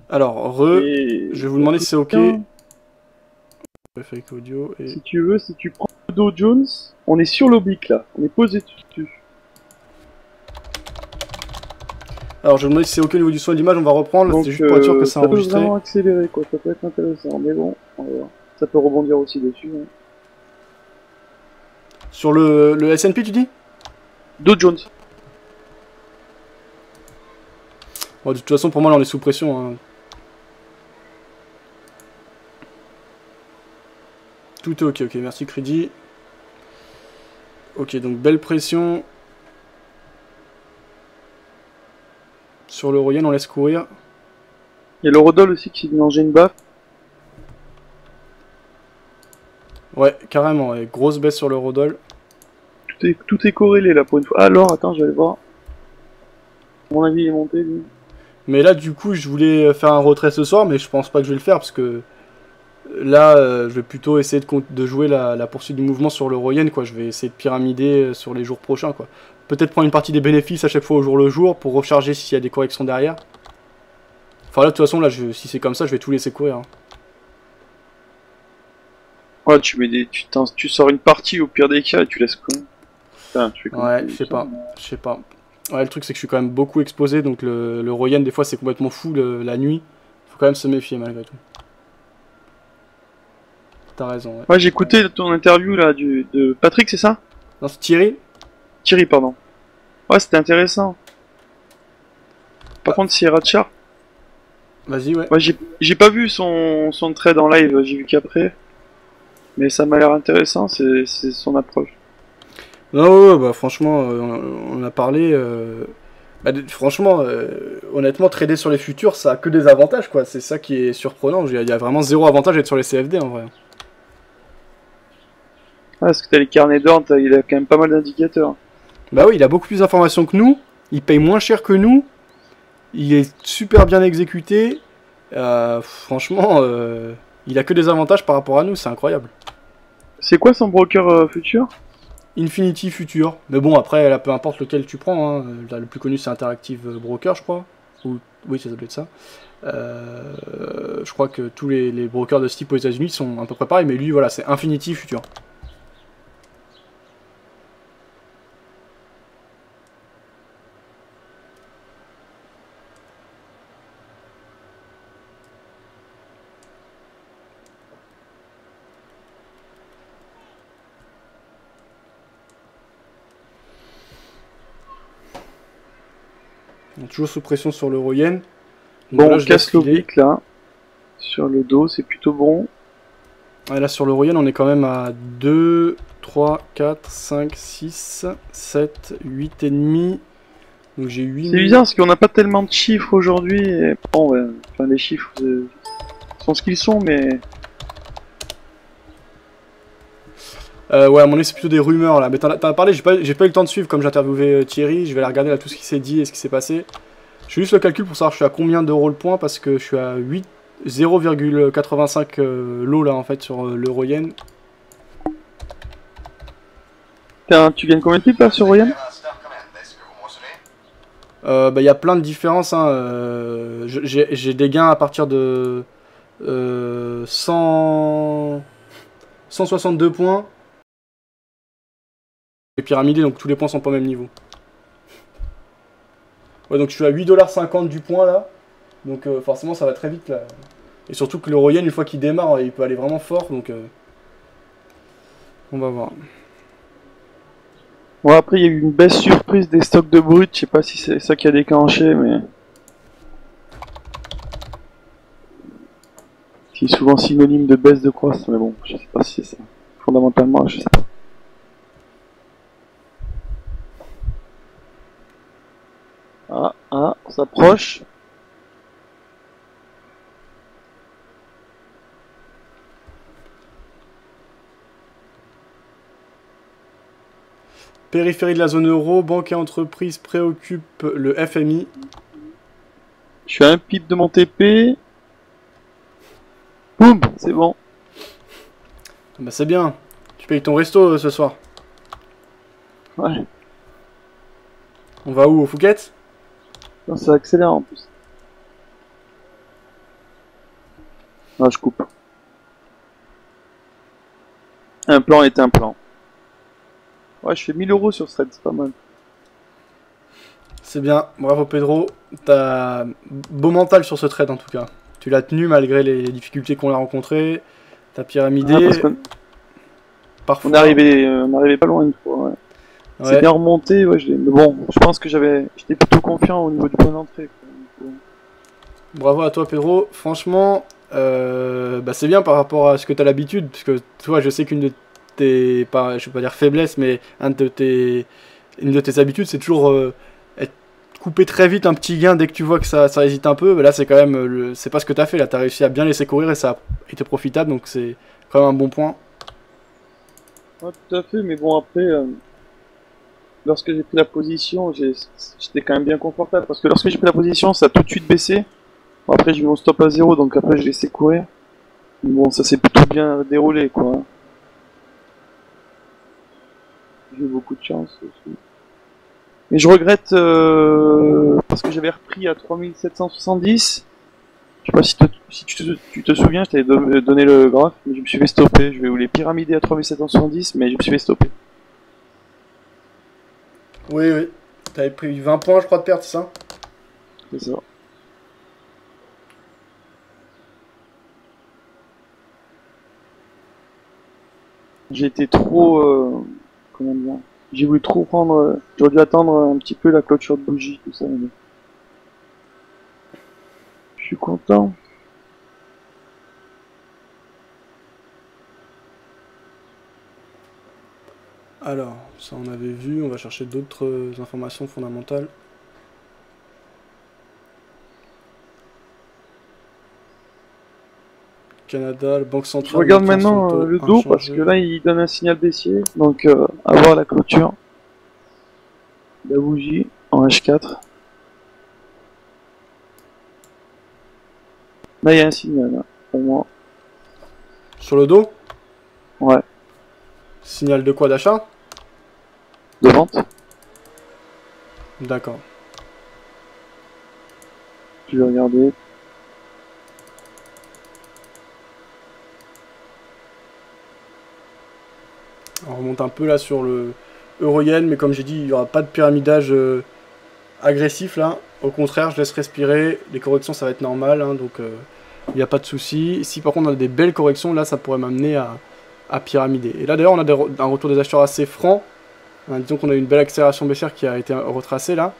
Alors, Et je vais vous demander si c'est ok. tiens, Fake audio et... si tu veux, si tu prends le Dow Jones, on est sur l'oblique là, on est posé dessus. Alors, je vais vous demander si c'est ok au niveau du son et de l'image, on va reprendre. Donc C'est juste pour être sûr que c'est ça peut enregistré. vraiment accélérer quoi, ça peut être intéressant. Mais bon, on va voir. Ça peut rebondir aussi dessus. Hein. Sur le S&P, tu dis? Dow Jones. Bon, de toute façon, pour moi, là, on est sous pression. Hein. Tout est ok, ok. Merci, Crédit. Ok, donc belle pression. Sur le Royen, on laisse courir. Il y a le Rodol aussi qui s'est mangé une baffe. Ouais, carrément. Ouais. Grosse baisse sur le Rodol. Tout est corrélé là pour une fois. Alors, attends, je vais voir. À mon avis, il est monté lui. Mais là, du coup, je voulais faire un retrait ce soir, mais je pense pas que je vais le faire parce que là, je vais plutôt essayer de jouer la poursuite du mouvement sur le Royen, quoi. Je vais essayer de pyramider sur les jours prochains, quoi. Peut-être prendre une partie des bénéfices à chaque fois au jour le jour pour recharger s'il y a des corrections derrière. Enfin là, de toute façon, là, si c'est comme ça, je vais tout laisser courir. Hein. Ouais, tu mets des, tu sors une partie au pire des cas et tu laisses quoi. Putain, tu fais comme Ouais, tu je sais sens. pas. Je sais pas. Ouais, le truc, c'est que je suis quand même beaucoup exposé, donc le Royen, des fois, c'est complètement fou la nuit. Faut quand même se méfier, malgré tout. T'as raison, ouais. Ouais, j'ai écouté ton interview là de Patrick, c'est ça? Non, c'est Thierry. Thierry, pardon. Ouais, c'était intéressant. Par contre, c'est Ratchar. Vas-y, ouais. Ouais, j'ai pas vu son trade en live, j'ai vu qu'après. Mais ça m'a l'air intéressant, c'est son approche. Non, ouais, ouais, bah franchement, on a parlé. Bah, franchement, honnêtement, trader sur les futurs, ça a que des avantages, quoi. C'est ça qui est surprenant. Il y a vraiment zéro avantage d'être sur les CFD en vrai. Ah, parce que t'as les carnets d'ordre, il a quand même pas mal d'indicateurs. Bah oui, il a beaucoup plus d'informations que nous. Il paye moins cher que nous. Il est super bien exécuté. Franchement, il a que des avantages par rapport à nous. C'est incroyable. C'est quoi son broker futur? Infinity Future. Mais bon, après, là, peu importe lequel tu prends. Hein. Là, le plus connu, c'est Interactive Broker, je crois. Ou, oui, ça doit être ça. Je crois que tous les brokers de ce type aux États-Unis sont à peu près pareils, mais lui, voilà, c'est Infinity Future. Donc, toujours sous pression sur l'euro yen. Bon, Là, on je laisse casse filer. l'oblique là. Sur le dos, c'est plutôt bon. Ouais, là, sur l'euro yen, on est quand même à 2, 3, 4, 5, 6, 7, 8 et demi. Donc j'ai 8 C'est bizarre parce qu'on n'a pas tellement de chiffres aujourd'hui. Et bon, ouais, enfin, les chiffres sont ce qu'ils sont, mais. ouais, à mon avis, c'est plutôt des rumeurs là. Mais t'en as parlé, j'ai pas eu le temps de suivre comme j'ai interviewé Thierry. Je vais aller regarder là tout ce qui s'est dit et ce qui s'est passé. Je fais juste le calcul pour savoir je suis à combien d'euros le point parce que je suis à 0,85 lots là en fait sur l'euro yen. Tu gagnes combien de pips là sur Royan? Bah, y a plein de différences. Hein. J'ai des gains à partir de 162 points. Et pyramidé, donc tous les points sont pas au même niveau. Ouais, donc je suis à 8,50$ du point là. Donc forcément ça va très vite là. Et surtout que le Royen, une fois qu'il démarre, il peut aller vraiment fort. Donc on va voir. Bon, après, il y a eu une baisse surprise des stocks de brut. Je sais pas si c'est ça qui a déclenché, mais. Qui est souvent synonyme de baisse de croissance, mais bon, je sais pas si c'est ça. Fondamentalement, je sais pas. On s'approche. Périphérie de la zone euro, banque et entreprise préoccupent le FMI. Je suis à un pip de mon TP. Boum, c'est bon. Bah c'est bien. Tu payes ton resto ce soir. Ouais, On va où, au Phuket? non, ça accélère en plus. Ah, je coupe. Un plan est un plan. Ouais, je fais 1000 € sur ce trade, c'est pas mal. C'est bien, bravo Pedro. T'as beau mental sur ce trade en tout cas. Tu l'as tenu malgré les difficultés qu'on a rencontrées. T'as Ah, parce pyramidé, qu'on on est parfois. arrivé, on arrivait pas loin une fois, ouais. C'est Ouais, bien remonté, ouais, mais bon, je pense que j'étais plutôt confiant au niveau du point d'entrée, quoi. bravo à toi Pedro. Franchement, bah, c'est bien par rapport à ce que t'as l'habitude. Parce que toi, je sais qu'une de tes, pas, je vais pas dire faiblesse, mais une de tes habitudes, c'est toujours être couper très vite un petit gain dès que tu vois que ça hésite un peu. Mais là, c'est quand même, c'est pas ce que t'as fait. Là, t'as réussi à bien laisser courir et ça a été profitable. Donc c'est quand même un bon point. Ouais, tout à fait, mais bon, après, lorsque j'ai pris la position, j'étais quand même bien confortable, parce que lorsque j'ai pris la position, ça a tout de suite baissé. Bon, après, j'ai mis mon stop à 0, donc après, j'ai laissé courir. Mais bon, ça s'est plutôt bien déroulé, quoi. J'ai eu beaucoup de chance aussi. Mais je regrette, parce que j'avais repris à 3770. Je sais pas si tu te souviens, je t'avais donné le graphe, mais je me suis fait stopper. Je vais vous les pyramider à 3770, mais je me suis fait stopper. Oui, oui. T'avais pris 20 points, je crois, de perte, c'est ça? C'est ça. J'ai été trop, comment dire, j'ai voulu trop prendre, j'aurais dû attendre un petit peu la clôture de bougie, tout ça. Mais je suis content. Alors, ça on avait vu, on va chercher d'autres informations fondamentales. Canada, la Banque Je centrale regarde maintient son maintenant taux le dos parce que inchangé. là il donne un signal baissier, donc à voir la clôture de la bougie en H4. Là il y a un signal là, pour moi. Sur le dos, Ouais, signal de quoi d'achat? de vente. D'accord. Je vais regarder. On remonte un peu là sur le euro-yen, mais comme j'ai dit, il n'y aura pas de pyramidage agressif là. Au contraire, je laisse respirer. Les corrections, ça va être normal, hein, donc il n'y a pas de souci. Si par contre on a des belles corrections, là, ça pourrait m'amener à pyramider. Et là d'ailleurs, on a un retour des acheteurs assez franc. Hein, disons qu'on a eu une belle accélération baissière qui a été retracée là.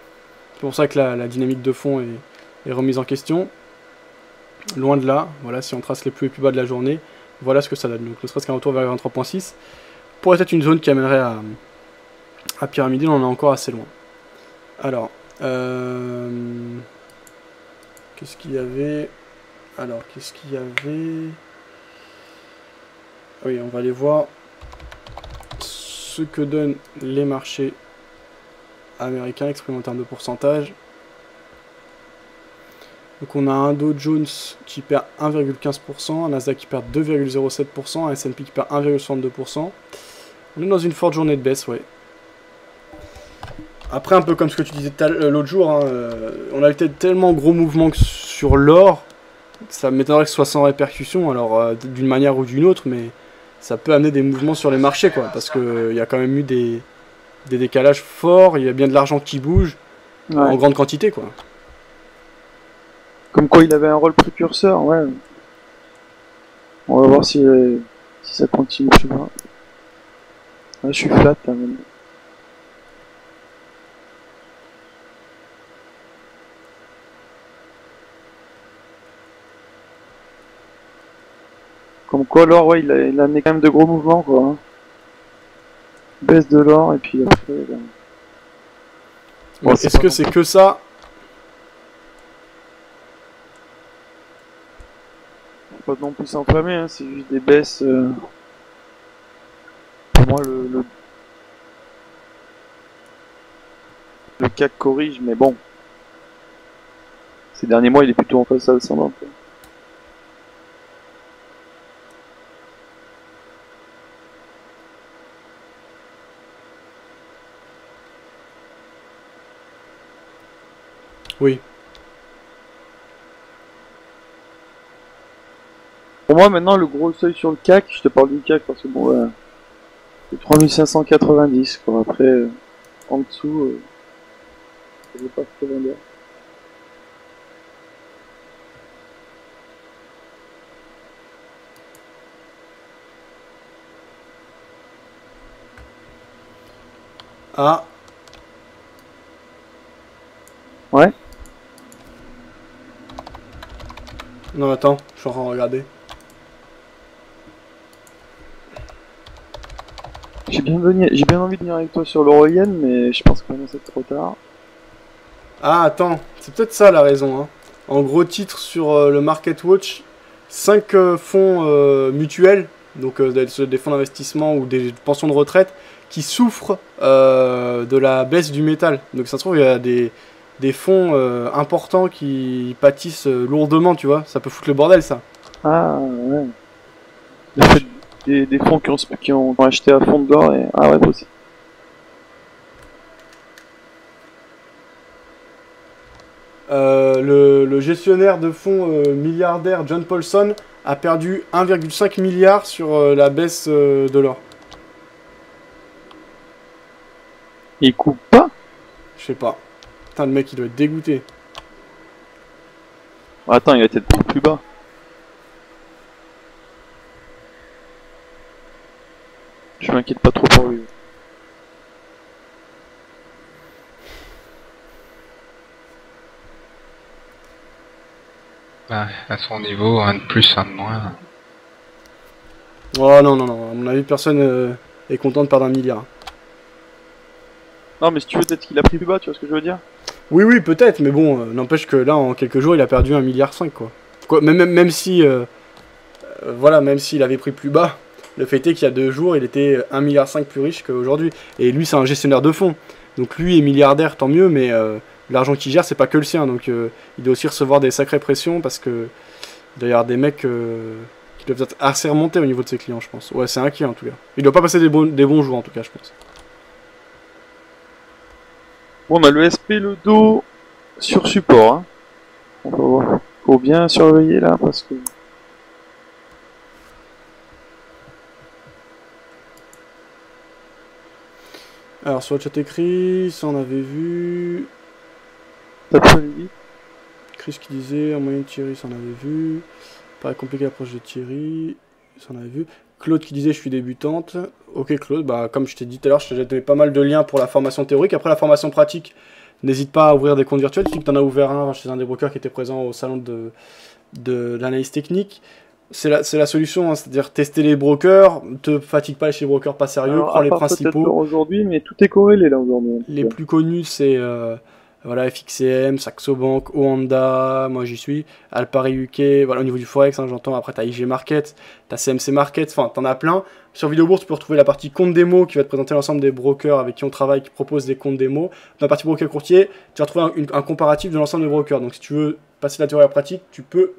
C'est pour ça que la dynamique de fond est remise en question. Loin de là, voilà, si on trace les plus et plus bas de la journée, voilà ce que ça donne. Donc ne serait-ce qu'un retour vers 23.6 pourrait être une zone qui amènerait à pyramider, on en est encore assez loin. Alors, qu'est-ce qu'il y avait? Alors, qu'est-ce qu'il y avait? Oui, on va aller voir ce que donnent les marchés américains exprimés en termes de pourcentage. Donc on a un Dow Jones qui perd 1,15%, un Nasdaq qui perd 2,07%, un S&P qui perd 1,62%. On est dans une forte journée de baisse, ouais. Après, un peu comme ce que tu disais l'autre jour, hein, on a été tellement gros mouvements sur l'or, ça m'étonnerait que ce soit sans répercussion, alors d'une manière ou d'une autre, mais ça peut amener des mouvements sur les marchés, quoi, parce qu'il y a quand même eu des décalages forts, il y a bien de l'argent qui bouge, en Ouais. grande quantité, quoi. Comme quoi il avait un rôle précurseur, ouais. On va voir si ça continue, je sais pas. Là, je suis flat là même. Comme quoi l'or, ouais, il a amené quand même de gros mouvements, quoi. Hein. Baisse de l'or, et puis après, ben, Mais bon, c'est est-ce pas que non c'est plus. que ça? Faut pas non plus s'enflammer, hein, c'est juste des baisses. Pour moi, le CAC corrige, mais bon, ces derniers mois, il est plutôt en phase ascendante. Oui. Pour moi, maintenant, le gros seuil sur le CAC, je te parle du CAC parce que bon, c'est 3590, quoi. Après, en dessous, je vais pas trop vendeur. Ah. Ouais. Non, attends, je suis en train de regarder. J'ai bien envie de venir avec toi sur l'Euroyen, mais je pense que maintenant c'est trop tard. Ah, attends, c'est peut-être ça la raison. Hein. En gros titre sur le Market Watch, 5 fonds mutuels, donc des fonds d'investissement ou des pensions de retraite, qui souffrent de la baisse du métal. Donc ça se trouve, il y a des fonds importants qui pâtissent lourdement, tu vois. Ça peut foutre le bordel, ça. Ah, ouais. Le fait des fonds qui ont acheté à fond de l'or et... Ah ouais, possible. Le gestionnaire de fonds milliardaire John Paulson a perdu 1,5 milliard sur la baisse de l'or. Il coupe pas? Je sais pas. Putain, le mec, il doit être dégoûté. Attends, il va peut-être beaucoup plus bas. Je m'inquiète pas trop pour lui. Bah, à son niveau, un de plus, un de moins. Oh non, non, non. À mon avis, personne est content de perdre 1 milliard. Non, mais si tu veux, peut-être qu'il a pris plus bas, tu vois ce que je veux dire? Oui, oui, peut-être, mais bon, n'empêche que là, en quelques jours, il a perdu 1,5 milliard, quoi. Même si, voilà, même s'il avait pris plus bas, le fait est qu'il y a 2 jours, il était 1,5 milliard plus riche qu'aujourd'hui. Et lui, c'est un gestionnaire de fonds. Donc lui est milliardaire, tant mieux, mais l'argent qu'il gère, c'est pas que le sien. Donc il doit aussi recevoir des sacrées pressions parce que il doit y avoir des mecs qui doivent être assez remontés au niveau de ses clients, je pense. Ouais, c'est inquiet en tout cas. Il doit pas passer des bons jours en tout cas, je pense. Bon, on a le SP, le dos sur support. Hein. On va voir. Faut bien surveiller là parce que. Alors sur le chat écrit, ça on avait vu. T'as pas lu? Chris qui disait en moyenne Thierry, ça on avait vu. Pas compliqué l'approche de Thierry, ça on avait vu. Claude qui disait je suis débutante. Ok Claude, bah comme je t'ai dit tout à l'heure, je t'ai donné pas mal de liens pour la formation théorique. Après la formation pratique, n'hésite pas à ouvrir des comptes virtuels. Tu dis que tu en as ouvert un chez un des brokers qui était présent au salon de l'analyse technique. C'est la solution, hein, c'est-à-dire tester les brokers, te fatigue pas chez les brokers pas sérieux, Alors, prends à les part peut-être principaux. aujourd'hui, mais tout est corrélé là aujourd'hui. Les plus connus, c'est voilà, FXCM, Saxo Bank, Oanda, moi j'y suis, Alpari UK, voilà, au niveau du Forex, hein, j'entends. Après, t'as IG Market, t'as CMC Market, enfin, t'en as plein. Sur Vidéobourse, tu peux retrouver la partie compte démo qui va te présenter l'ensemble des brokers avec qui on travaille, qui proposent des comptes démo. Dans la partie broker courtier, tu vas retrouver un comparatif de l'ensemble des brokers. Donc, si tu veux passer la théorie à la pratique, tu peux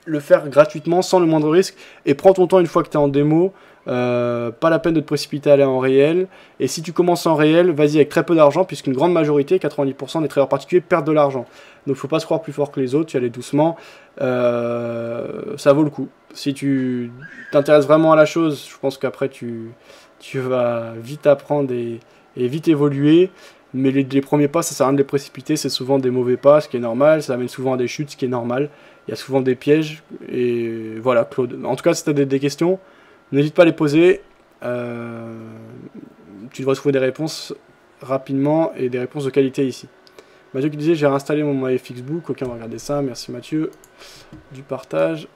le faire gratuitement, sans le moindre risque, et prends ton temps une fois que tu es en démo. Pas la peine de te précipiter à aller en réel. Et si tu commences en réel, vas-y avec très peu d'argent, puisqu'une grande majorité, 90% des traders particuliers, perdent de l'argent. Donc il faut pas se croire plus fort que les autres, tu y aller doucement. Ça vaut le coup. Si tu t'intéresses vraiment à la chose, je pense qu'après tu vas vite apprendre et vite évoluer. Mais les premiers pas, ça sert à rien de les précipiter, c'est souvent des mauvais pas, ce qui est normal, ça amène souvent à des chutes, ce qui est normal. Il y a souvent des pièges, et voilà, Claude. En tout cas, si tu as des questions, n'hésite pas à les poser. Tu devrais trouver des réponses rapidement et des réponses de qualité ici. Mathieu qui disait j'ai réinstallé mon MyFXbook. Ok, on va regarder ça. Merci Mathieu du partage.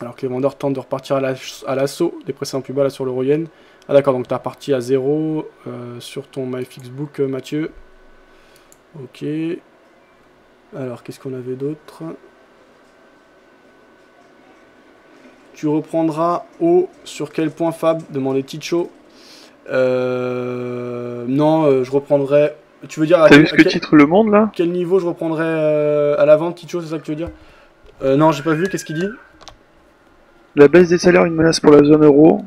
Alors que les vendeurs tentent de repartir à l'assaut des précédents plus bas là sur l'Euroyen. Ah d'accord, donc tu as reparti à 0 sur ton MyFXbook Mathieu. Ok. Alors qu'est-ce qu'on avait d'autre? Tu reprendras haut sur quel point Fab? Demandait Ticho. Non, je reprendrai. Tu veux dire T'as vu ce que titre Le Monde là? Quel niveau je reprendrai à la vente, Ticho, c'est ça que tu veux dire? Non, j'ai pas vu, qu'est-ce qu'il dit? La baisse des salaires, une menace pour la zone euro.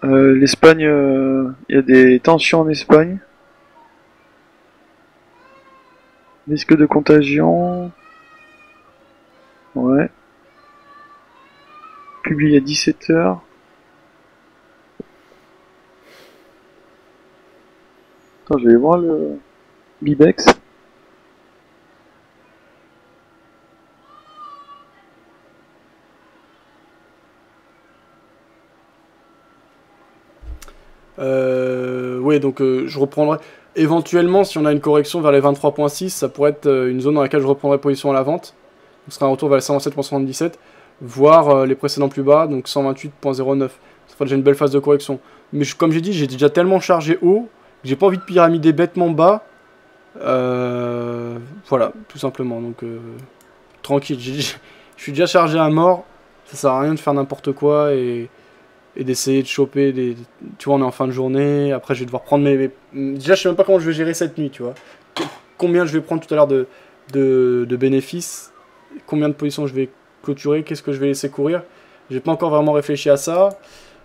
L'Espagne, il y a des tensions en Espagne. Risque de contagion. publié à 17h. Attends, je vais voir le Bibex. Ouais, donc je reprendrai. Éventuellement, si on a une correction vers les 23.6, ça pourrait être une zone dans laquelle je reprendrai position à la vente. Ce sera un retour vers les 127.77, voire les précédents plus bas, donc 128.09. Ça fera déjà une belle phase de correction. Mais comme j'ai dit, j'ai déjà tellement chargé haut que j'ai pas envie de pyramider bêtement bas. Voilà, tout simplement. Donc tranquille, je suis déjà chargé à mort. Ça sert à rien de faire n'importe quoi et d'essayer de choper des... Tu vois, on est en fin de journée, après je vais devoir prendre Déjà, je sais même pas comment je vais gérer cette nuit, tu vois. Combien je vais prendre tout à l'heure de bénéfices, combien de positions je vais clôturer, qu'est-ce que je vais laisser courir. J'ai pas encore vraiment réfléchi à ça.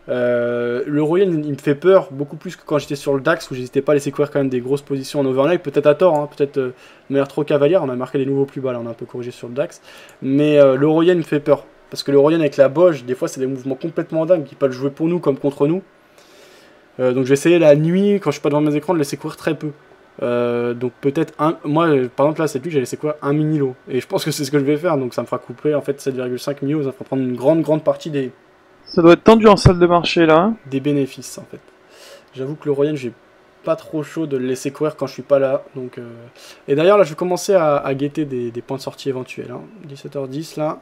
L'Euroyen, il me fait peur beaucoup plus que quand j'étais sur le DAX, où j'hésitais pas à laisser courir quand même des grosses positions en overnight, peut-être à tort, hein, peut-être de manière trop cavalière, on a marqué des nouveaux plus bas, là on a un peu corrigé sur le DAX. Mais l'Euroyen me fait peur. Parce que le Royan avec la Boge, des fois c'est des mouvements complètement dingues qui peuvent jouer pour nous comme contre nous. Donc je vais essayer la nuit, quand je suis pas devant mes écrans, de laisser courir très peu. Donc peut-être moi par exemple là cette nuit j'ai laissé courir un mini lot. Et je pense que c'est ce que je vais faire, donc ça me fera couper en fait 7,5 mini lots, ça me fera prendre une grande partie Ça doit être tendu en salle de marché là. Hein. Des bénéfices en fait. J'avoue que le Royan j'ai pas trop chaud de le laisser courir quand je suis pas là. Donc, Et d'ailleurs là je vais commencer à guetter des points de sortie éventuels. Hein. 17h10 là.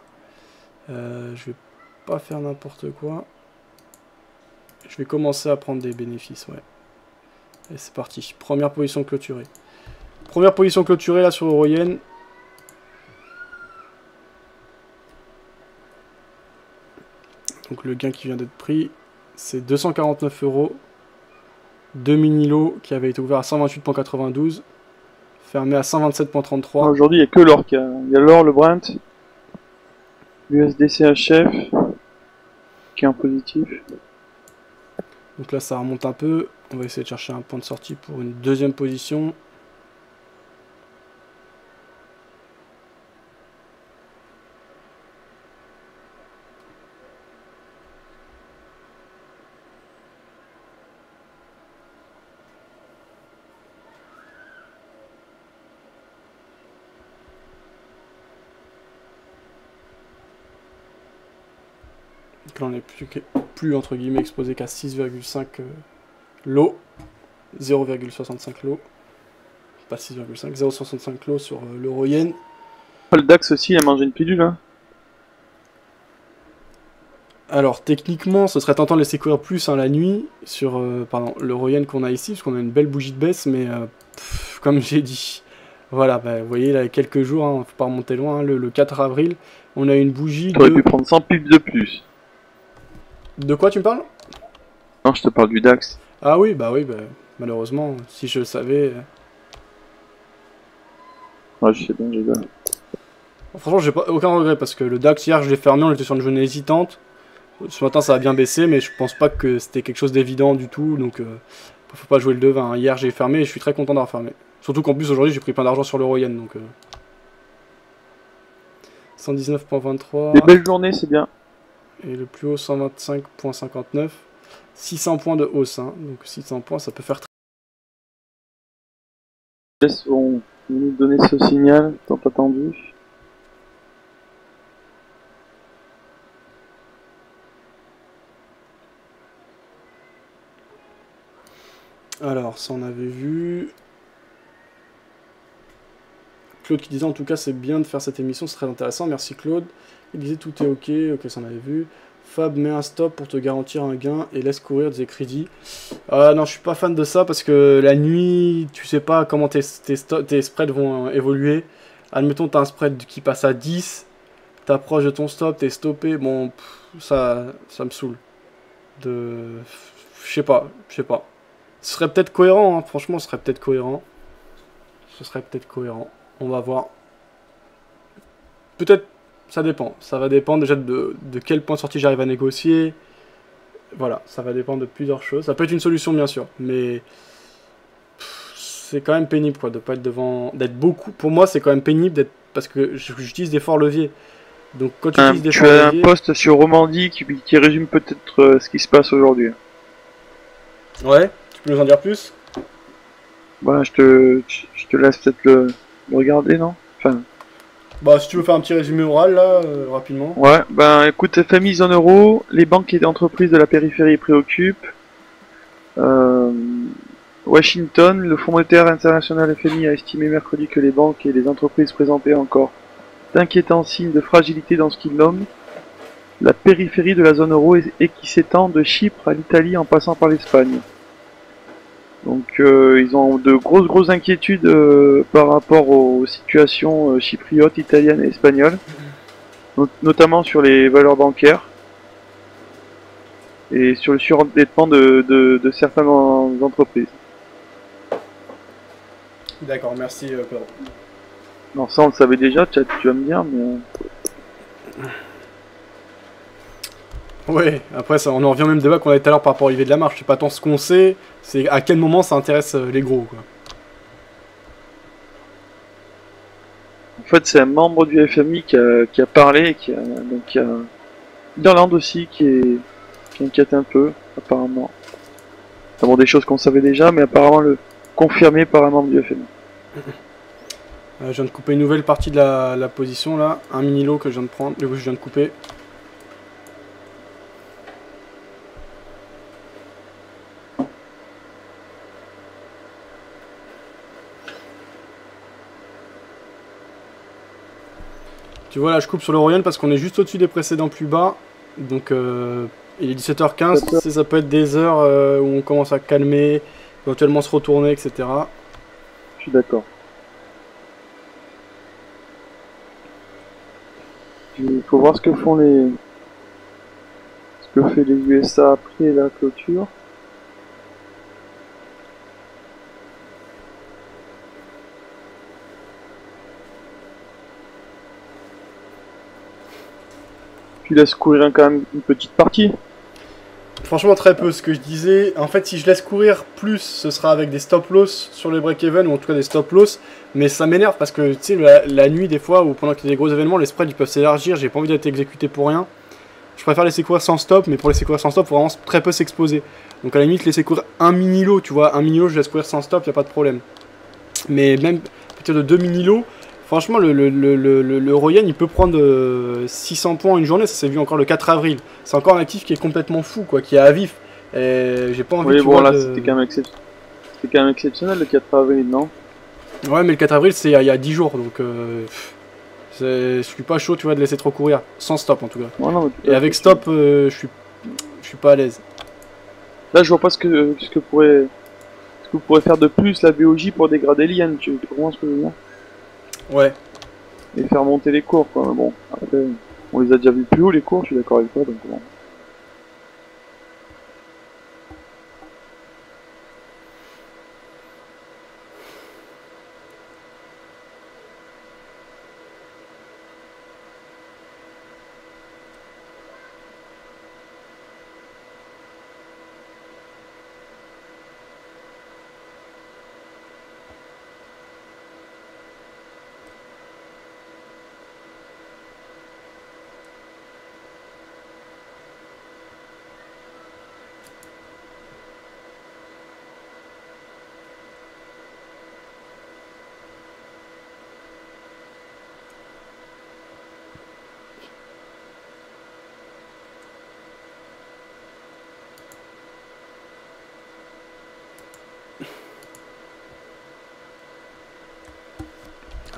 Je vais pas faire n'importe quoi. Je vais commencer à prendre des bénéfices, ouais. Et c'est parti. Première position clôturée. Première position clôturée là sur Euroyen. Donc le gain qui vient d'être pris, c'est 249 €. 2 mini-lots qui avaient été ouverts à 128.92. Fermé à 127.33. Aujourd'hui, il n'y a que l'or. Il y a l'or, le Brent. USDC HF qui est en positif. Donc là ça remonte un peu. On va essayer de chercher un point de sortie pour une deuxième position. Donc là on n'est plus entre guillemets exposé qu'à 6,5 lots, 0,65 lots, pas 6,5, 0,65 lots sur l'Euroyen. Le DAX aussi, il a mangé une pilule. Hein. Alors techniquement ce serait tentant de laisser courir plus la nuit sur l'Euroyen qu'on a ici, parce qu'on a une belle bougie de baisse, mais comme j'ai dit, voilà, vous voyez là quelques jours, hein, faut pas remonter loin, hein, le 4 avril, on a une bougie T'aurais pu prendre 100 pips de plus. De quoi tu me parles? Non, je te parle du DAX. Ah oui, malheureusement, si je le savais... Ouais, je sais bien, j'ai bien. Franchement, j'ai pas aucun regret, parce que le DAX, hier, je l'ai fermé, on était sur une journée hésitante. Ce matin, ça a bien baissé, mais je pense pas que c'était quelque chose d'évident du tout, donc faut pas jouer le devin. Hein. Hier, j'ai fermé, et je suis très content d'avoir fermé. Surtout qu'en plus, aujourd'hui, j'ai pris plein d'argent sur l'Euroyen, donc... 119.23... Des belles journées, c'est bien. Et le plus haut, 125.59. 600 points de hausse, hein. Donc 600 points, ça peut faire très... On va nous donner ce signal, tant attendu. Alors, ça on avait vu. Claude qui disait en tout cas c'est bien de faire cette émission, c'est très intéressant, merci Claude. Il disait tout est ok, ça on avait vu. Fab, mets un stop pour te garantir un gain et laisse courir des crédits. Non, je suis pas fan de ça parce que la nuit, tu sais pas comment tes spreads vont évoluer. Admettons, tu as un spread qui passe à 10, t'approches de ton stop, t'es stoppé. Bon, ça me saoule. Je sais pas. Ce serait peut-être cohérent, hein. Franchement, ce serait peut-être cohérent. On va voir. Peut-être, ça dépend. Ça va dépendre déjà de quel point de sortie j'arrive à négocier. Voilà, ça va dépendre de plusieurs choses. Ça peut être une solution, bien sûr, mais c'est quand même pénible, quoi, de pas être devant, d'être beaucoup. Pour moi, c'est quand même pénible d'être, parce que j'utilise des forts leviers. Donc quand tu utilises des Tu as un forts post sur Romandie qui résume peut-être ce qui se passe aujourd'hui. ouais, tu peux nous en dire plus? Bah, je te laisse peut-être le regarder, non? Enfin, Bah si tu veux faire un petit résumé oral là, rapidement. ouais, ben écoute, FMI zone euro, les banques et entreprises de la périphérie préoccupent. Euh, Washington, le Fonds monétaire international FMI a estimé mercredi que les banques et les entreprises présentaient encore d'inquiétants signes de fragilité dans ce qu'il nomme la périphérie de la zone euro et qui s'étend de Chypre à l'Italie en passant par l'Espagne. Donc ils ont de grosses inquiétudes par rapport aux situations chypriotes, italiennes et espagnoles, notamment sur les valeurs bancaires et sur le surendettement de certaines entreprises. D'accord, merci Pedro. Non, ça on le savait déjà, tu vas me dire, mais... Ouais, après ça, on en revient au même débat qu'on avait tout à l'heure par rapport à Olivier de la Marche. C'est pas tant ce qu'on sait, c'est à quel moment ça intéresse les gros, quoi. En fait, c'est un membre du FMI qui a parlé, donc il y a l'Irlande aussi qui inquiète un peu, apparemment. C'est bon, des choses qu'on savait déjà, mais apparemment confirmé par un membre du FMI. Je viens de couper une nouvelle partie de la position là, un mini lot que je viens de prendre, que je viens de couper. Tu vois là je coupe sur le Royan parce qu'on est juste au-dessus des précédents plus bas. Donc il est 17h15, ça peut être des heures où on commence à calmer, éventuellement se retourner, etc. Je suis d'accord. Il faut voir ce que fait les USA après la clôture. Tu laisses courir quand même une petite partie. Franchement très peu, ce que je disais, en fait si je laisse courir plus, ce sera avec des stop-loss sur les break-even, ou en tout cas des stop-loss, mais ça m'énerve parce que tu sais, la nuit des fois, ou pendant qu'il y a des gros événements, les spreads ils peuvent s'élargir, j'ai pas envie d'être exécuté pour rien. Je préfère laisser courir sans stop, mais pour laisser courir sans stop, faut vraiment très peu s'exposer. Donc à la limite, laisser courir un mini-lot, tu vois, un mini-lot je laisse courir sans stop, y a pas de problème. Mais même à partir de 2 mini-lots, franchement, le Royen, il peut prendre 600 points en une journée. Ça s'est vu encore le 4 avril. C'est encore un actif qui est complètement fou, quoi, qui est à vif. Et j'ai pas envie Oui, tu bon, vois, là, c'était quand même exceptionnel le 4 avril, non? Ouais, mais le 4 avril, c'est il y a 10 jours. Donc, je suis pas chaud, tu vois, de laisser trop courir. Sans stop, en tout cas. Ouais, non, Et avec stop, je suis pas à l'aise. là, je vois pas ce que vous pourrez faire de plus la BOJ pour dégrader l'IN. Tu comprends ce que je veux dire? Ouais. Et faire monter les cours, quoi. Bon, après, on les a déjà vus plus haut, les cours, je suis d'accord avec toi, donc bon.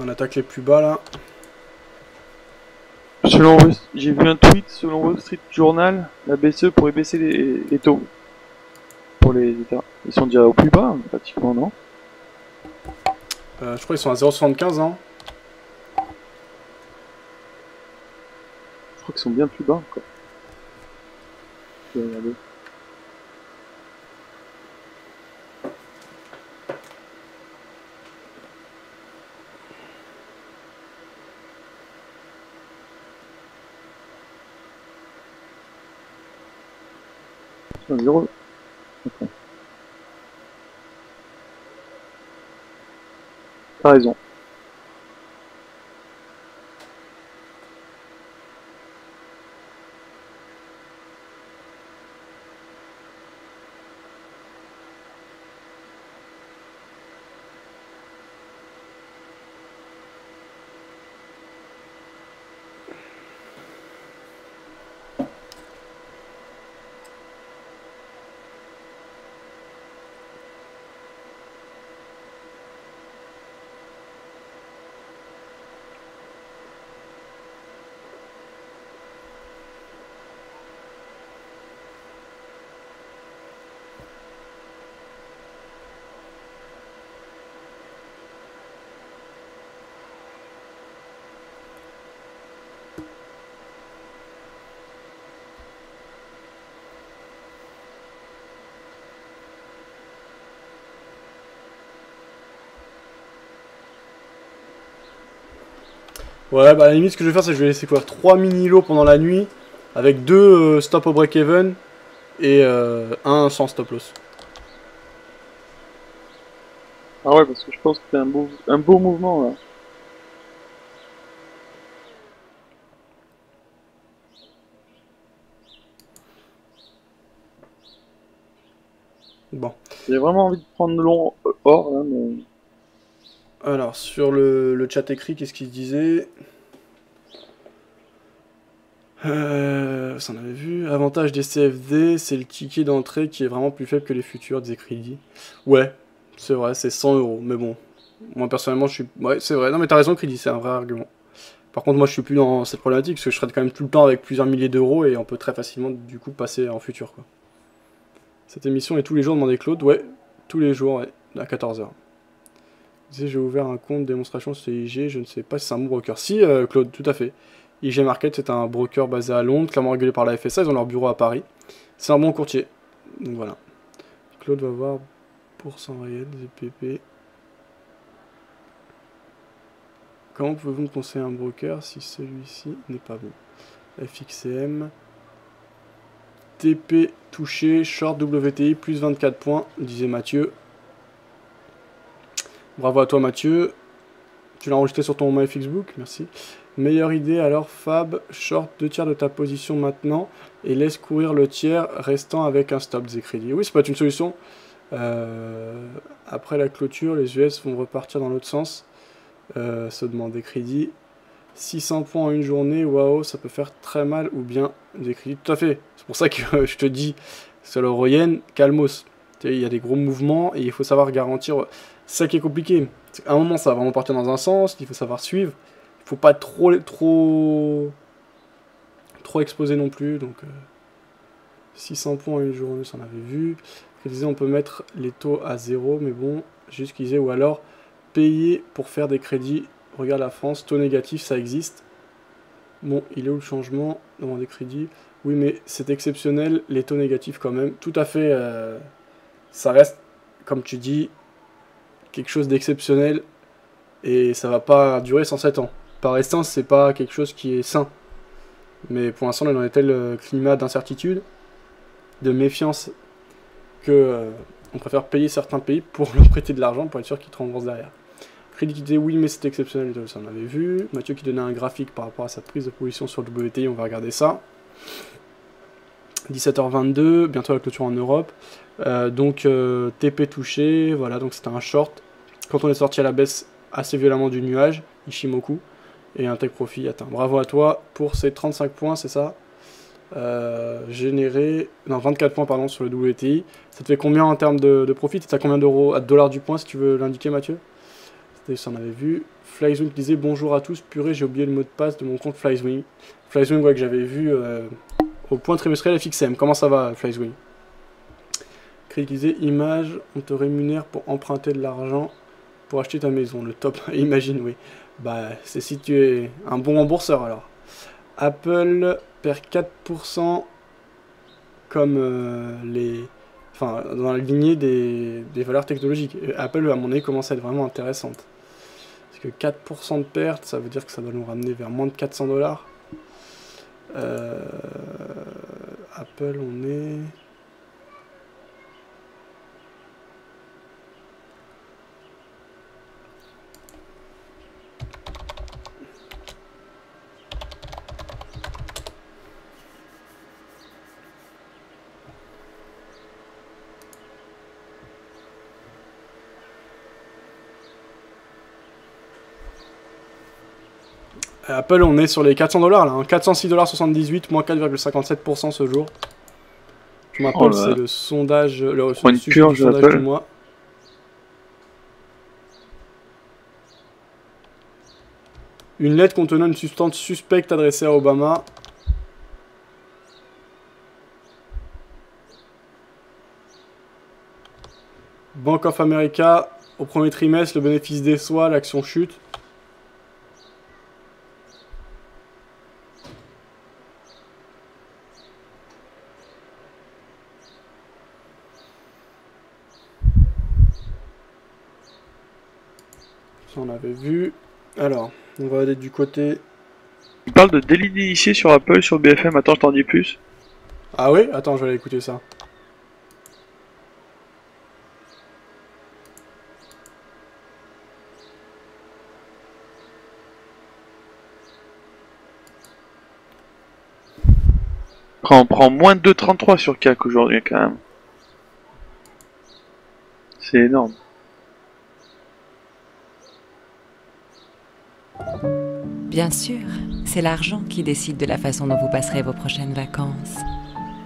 On attaque les plus bas, là. J'ai vu un tweet selon Wall Street Journal, la BCE pourrait baisser les taux pour les États. Ils sont déjà au plus bas, pratiquement, non? Je crois qu'ils sont à 0,75, hein. Je crois qu'ils sont bien plus bas encore. Je vais regarder. Tiens, 0. Attends. T'as raison. Ouais, bah à la limite, ce que je vais faire, c'est que je vais laisser courir 3 mini-lots pendant la nuit, avec 2 stop au break-even, et un sans stop loss. Ah ouais, parce que je pense que c'est un beau mouvement là. Bon. J'ai vraiment envie de prendre long or là, mais. Alors, sur le chat écrit, qu'est-ce qu'il se disait? Ça en avait vu. Avantage des CFD, c'est le ticket d'entrée qui est vraiment plus faible que les futurs, disait Crédit. Ouais, c'est vrai, c'est 100 euros. Mais bon, moi personnellement, je suis. Ouais, c'est vrai. Non, mais t'as raison, Crédit, c'est un vrai argument. Par contre, moi, je suis plus dans cette problématique parce que je trade quand même tout le temps avec plusieurs milliers d'euros et on peut très facilement, du coup, passer en futur, quoi. Cette émission est tous les jours, demandait Claude. Ouais, tous les jours, ouais, à 14h. J'ai ouvert un compte démonstration sur IG, je ne sais pas si c'est un bon broker. Si, Claude, tout à fait. IG Market, c'est un broker basé à Londres, clairement régulé par la FSA, ils ont leur bureau à Paris. C'est un bon courtier. Donc voilà. Claude va voir pourcent réel, ZPP. Comment pouvez-vous me conseiller un broker si celui-ci n'est pas bon? FXM. TP touché, short WTI, plus 24 points, disait Mathieu. Bravo à toi Mathieu. Tu l'as enregistré sur ton MyFixBook, merci. Meilleure idée alors Fab, short 2 tiers de ta position maintenant et laisse courir le tiers restant avec un stop des crédits. Oui, c'est pas une solution. Après la clôture, les US vont repartir dans l'autre sens. Se demande des crédits. 600 points en une journée, waouh, ça peut faire très mal ou bien des crédits. Tout à fait. C'est pour ça que je te dis, sur le Royen, calmos. Il y a des gros mouvements et il faut savoir garantir. C'est ça qui est compliqué. À un moment, ça va vraiment partir dans un sens, il faut savoir suivre. Il faut pas être trop exposé non plus. Donc 600 points en une journée, ça en avait vu. Il disait on peut mettre les taux à zéro, mais bon, juste qu'il disait, ou alors payer pour faire des crédits. Regarde la France, taux négatif, ça existe. Bon, il est où le changement? Demander crédit. Oui, mais c'est exceptionnel, les taux négatifs quand même. Tout à fait, ça reste, comme tu dis, quelque chose d'exceptionnel et ça va pas durer 107 ans. Par essence, c'est pas quelque chose qui est sain. Mais pour l'instant, on est dans un tel climat d'incertitude, de méfiance, que on préfère payer certains pays pour leur prêter de l'argent pour être sûr qu'ils te remboursent derrière. Crédit qui disait oui, mais c'est exceptionnel, ça on avait vu. Mathieu qui donnait un graphique par rapport à sa prise de position sur le WTI, on va regarder ça. 17h22, bientôt la clôture en Europe. Donc TP touché, voilà, donc c'était un short. Quand on est sorti à la baisse assez violemment du nuage, Ishimoku, et un take profit atteint. Bravo à toi pour ces 35 points, c'est ça? Généré, non 24 points pardon sur le WTI. Ça te fait combien en termes de profit? C'est à combien d'euros, à dollars du point si tu veux l'indiquer Mathieu? Ça on avait vu. Flyzwing disait bonjour à tous, purée j'ai oublié le mot de passe de mon compte Flyzwing. Flyzwing ouais, que j'avais vu au point trimestriel FXM. Comment ça va Flyzwing? Crédit disait image, on te rémunère pour emprunter de l'argent pour acheter ta maison. Le top, imagine oui. Bah c'est si tu es un bon rembourseur alors. Apple perd 4% comme enfin, dans la lignée des valeurs technologiques. Apple, à mon avis, commence à être vraiment intéressante. Parce que 4% de perte, ça veut dire que ça doit nous ramener vers moins de 400 dollars. Apple, on est... Apple, on est sur les 400 dollars là, hein. 406,78 $, moins 4,57% ce jour. Je m'appelle, c'est le sondage, le sujet du sondage du mois. Une lettre contenant une substance suspecte adressée à Obama. Bank of America, au premier trimestre, le bénéfice déçoit, l'action chute. Ça, on avait vu. Alors, On va aller du côté... Il parle de délit d'initié sur Apple, sur BFM. Attends, je t'en dis plus. Ah oui? Attends, je vais aller écouter ça. On prend moins de 2,33 sur CAC aujourd'hui quand même. C'est énorme. Bien sûr, c'est l'argent qui décide de la façon dont vous passerez vos prochaines vacances.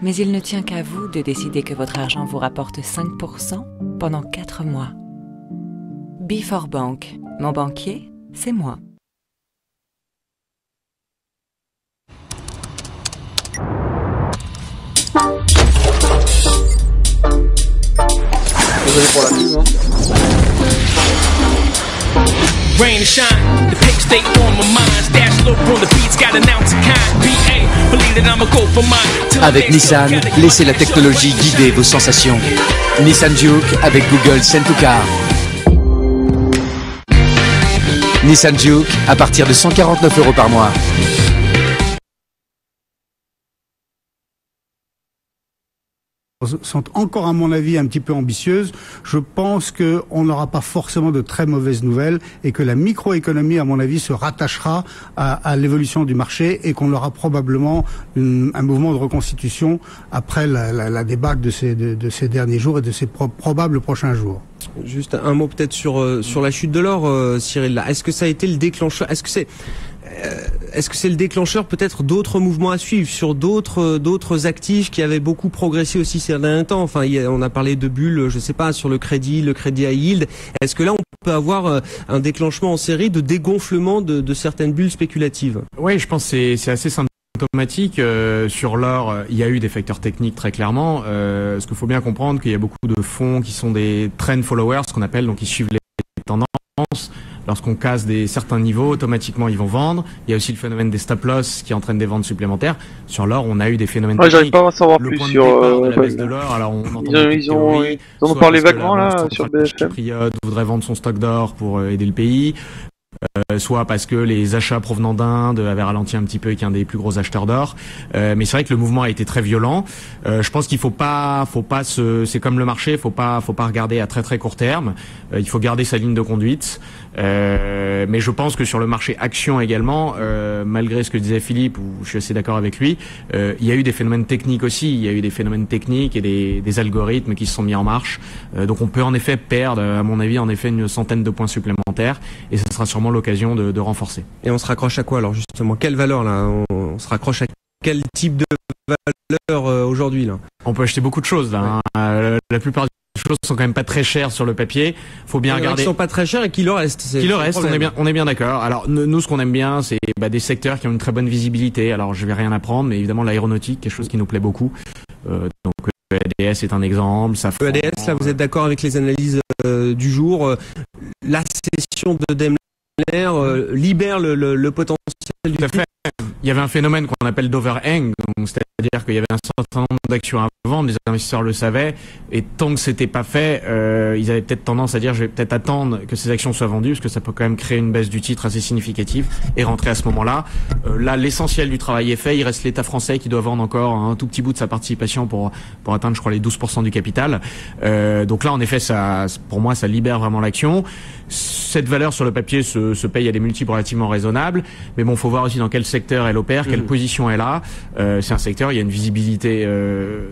Mais il ne tient qu'à vous de décider que votre argent vous rapporte 5% pendant 4 mois. Before Bank, mon banquier, c'est moi. Désolé pour la pub, hein. Rain and shine, the pace stay on my mind. Stash low on the beats, got an ounce of kind. BA, believe that I'ma go for mine. Avec Nissan, laissez la technologie guider vos sensations. Nissan Juke avec Google Send to Car. Nissan Juke à partir de 149 € par mois. Sont encore à mon avis un petit peu ambitieuses. Je pense qu'on n'aura pas forcément de très mauvaises nouvelles et que la microéconomie à mon avis se rattachera à l'évolution du marché et qu'on aura probablement un mouvement de reconstitution après la débâcle de ces derniers jours et de ces probables prochains jours. Juste un mot peut-être sur la chute de l'or, Cyril. Là, est-ce que ça a été le déclencheur? Est-ce que c'est le déclencheur peut-être d'autres mouvements à suivre sur d'autres actifs qui avaient beaucoup progressé aussi ces derniers temps? Enfin, on a parlé de bulles, je sais pas, sur le crédit high yield. Est-ce que là on peut avoir un déclenchement en série de dégonflement de certaines bulles spéculatives? Oui, je pense que c'est assez symptomatique. Sur l'or, il y a eu des facteurs techniques très clairement. Ce qu'il faut bien comprendre, qu'il y a beaucoup de fonds qui sont des trend followers, ce qu'on appelle, donc ils suivent les tendances. Lorsqu'on casse certains niveaux, automatiquement ils vont vendre. Il y a aussi le phénomène des stop loss qui entraîne des ventes supplémentaires. Sur l'or, on a eu des phénomènes techniques. J'arrive pas à en savoir le plus point de sur départ de la baisse de l'or. Alors on entend ils en ont parlé vaguement là sur BFM. Chypriote voudrait vendre son stock d'or pour aider le pays. Soit parce que les achats provenant d'Inde avaient ralenti un petit peu et qu'il y a un des plus gros acheteurs d'or. Mais c'est vrai que le mouvement a été très violent. Je pense qu'il faut pas c'est comme le marché, faut pas regarder à très très court terme. Il faut garder sa ligne de conduite. Mais je pense que sur le marché action également, malgré ce que disait Philippe, où je suis assez d'accord avec lui, il y a eu des phénomènes techniques aussi. Il y a eu des phénomènes techniques et des algorithmes qui se sont mis en marche. Donc on peut en effet perdre, à mon avis, une centaine de points supplémentaires. Et ce sera sûrement l'occasion de renforcer. Et on se raccroche à quoi alors justement? Quelle valeur là? On se raccroche à quel type de valeur aujourd'hui là? On peut acheter beaucoup de choses là. Hein. La plupart des choses sont quand même pas très chères sur le papier. Faut bien regarder. Qui sont pas très chères et qui le reste. Qui le reste, on est bien d'accord. Alors nous, ce qu'on aime bien, c'est des secteurs qui ont une très bonne visibilité. Alors je vais rien apprendre, mais évidemment l'aéronautique, quelque chose qui nous plaît beaucoup. Donc EADS est un exemple. Ça EADS, là, vous êtes d'accord avec les analyses du jour? La cession de Daimler libère le potentiel du tout à fait. Il y avait un phénomène qu'on appelle d'overhang, c'est-à-dire qu'il y avait un certain nombre d'actions à vendre, les investisseurs le savaient, et tant que c'était pas fait, ils avaient peut-être tendance à dire je vais peut-être attendre que ces actions soient vendues, parce que ça peut quand même créer une baisse du titre assez significative, et rentrer à ce moment-là. Là, l'essentiel du travail est fait, il reste l'État français qui doit vendre encore un tout petit bout de sa participation pour atteindre, je crois, les 12% du capital. Donc là, en effet, pour moi, ça libère vraiment l'action. Cette valeur sur le papier se paye à des multiples relativement raisonnables, mais bon, faut voir aussi dans quel secteur elle opère, quelle position elle a. C'est un secteur, il y a une visibilité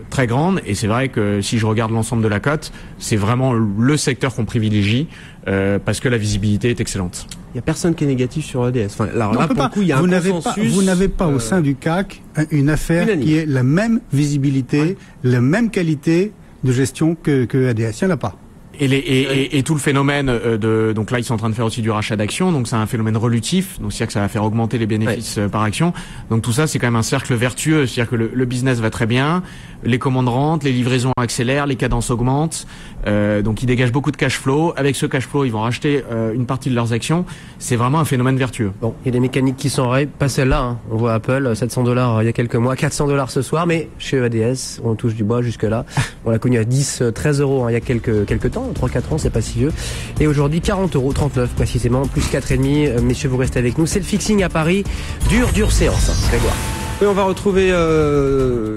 très grande, et c'est vrai que si je regarde l'ensemble de la cote, c'est vraiment le secteur qu'on privilégie parce que la visibilité est excellente. Il y a personne qui est négatif sur EDS. Enfin, alors là, pour le coup, il y a un consensus. Vous n'avez pas au sein du CAC une affaire qui ait la même visibilité, la même qualité de gestion que EDS. Il n'y en a pas. Et tout le phénomène donc là ils sont en train de faire aussi du rachat d'actions, donc c'est un phénomène relutif, donc c'est-à-dire que ça va faire augmenter les bénéfices par action. Donc tout ça c'est quand même un cercle vertueux, c'est-à-dire que le business va très bien, les commandes rentrent, les livraisons accélèrent, les cadences augmentent, donc ils dégagent beaucoup de cash flow. Avec ce cash flow ils vont racheter une partie de leurs actions. C'est vraiment un phénomène vertueux. Bon, il y a des mécaniques qui s'enrayent, pas celle-là. Hein. On voit Apple $700 il y a quelques mois, $400 ce soir, mais chez EADS on touche du bois jusque là. On l'a connu à 13 € il y a quelques temps. 3-4 ans, c'est pas si vieux. Et aujourd'hui, 40,39 € précisément, plus 4,5 €. Messieurs, vous restez avec nous. C'est le fixing à Paris. Dure séance, Grégoire. Oui, on va retrouver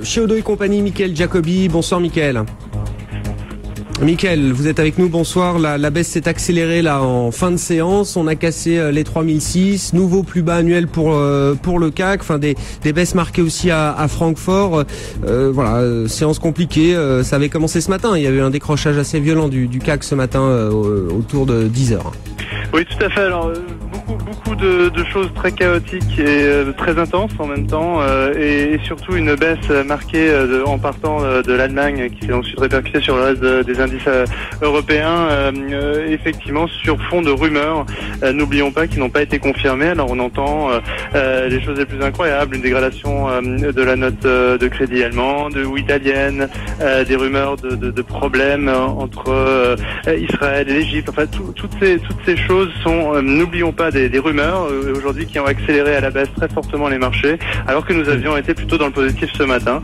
chez Odo et compagnie Mickaël Jacobi. Bonsoir Mickaël. Mickaël, vous êtes avec nous, bonsoir. La baisse s'est accélérée là en fin de séance. On a cassé les 3006, nouveau plus bas annuel pour le CAC. Enfin des baisses marquées aussi à Francfort. Voilà, séance compliquée. Ça avait commencé ce matin. Il y avait un décrochage assez violent du CAC ce matin autour de 10 h. Oui, tout à fait. Alors beaucoup de choses très chaotiques et très intenses en même temps, et surtout une baisse marquée en partant de l'Allemagne qui s'est ensuite répercutée sur le reste des indices européens, effectivement sur fond de rumeurs, n'oublions pas, qui n'ont pas été confirmées. Alors on entend les choses les plus incroyables, une dégradation de la note de crédit allemande ou italienne, des rumeurs de problèmes entre Israël et l'Égypte. Enfin toutes ces choses sont, n'oublions pas, des rumeurs aujourd'hui qui ont accéléré à la baisse très fortement les marchés, alors que nous avions été plutôt dans le positif ce matin,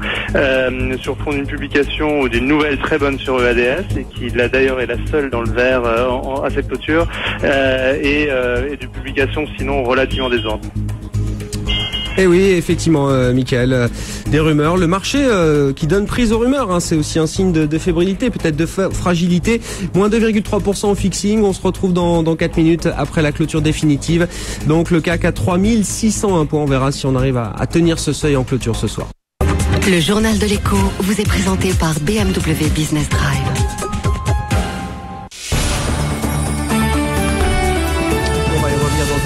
sur fond d'une publication ou d'une nouvelle très bonne sur EADS, et qui là d'ailleurs est la seule dans le vert à cette clôture, et de publications sinon relativement décevantes. Eh oui, effectivement, Mickaël, des rumeurs. Le marché qui donne prise aux rumeurs, hein, c'est aussi un signe de fébrilité, peut-être de fragilité. Moins 2,3% au fixing. On se retrouve dans 4 minutes après la clôture définitive. Donc le CAC à 3601 points. On verra si on arrive à tenir ce seuil en clôture ce soir. Le journal de l'écho vous est présenté par BMW Business Drive.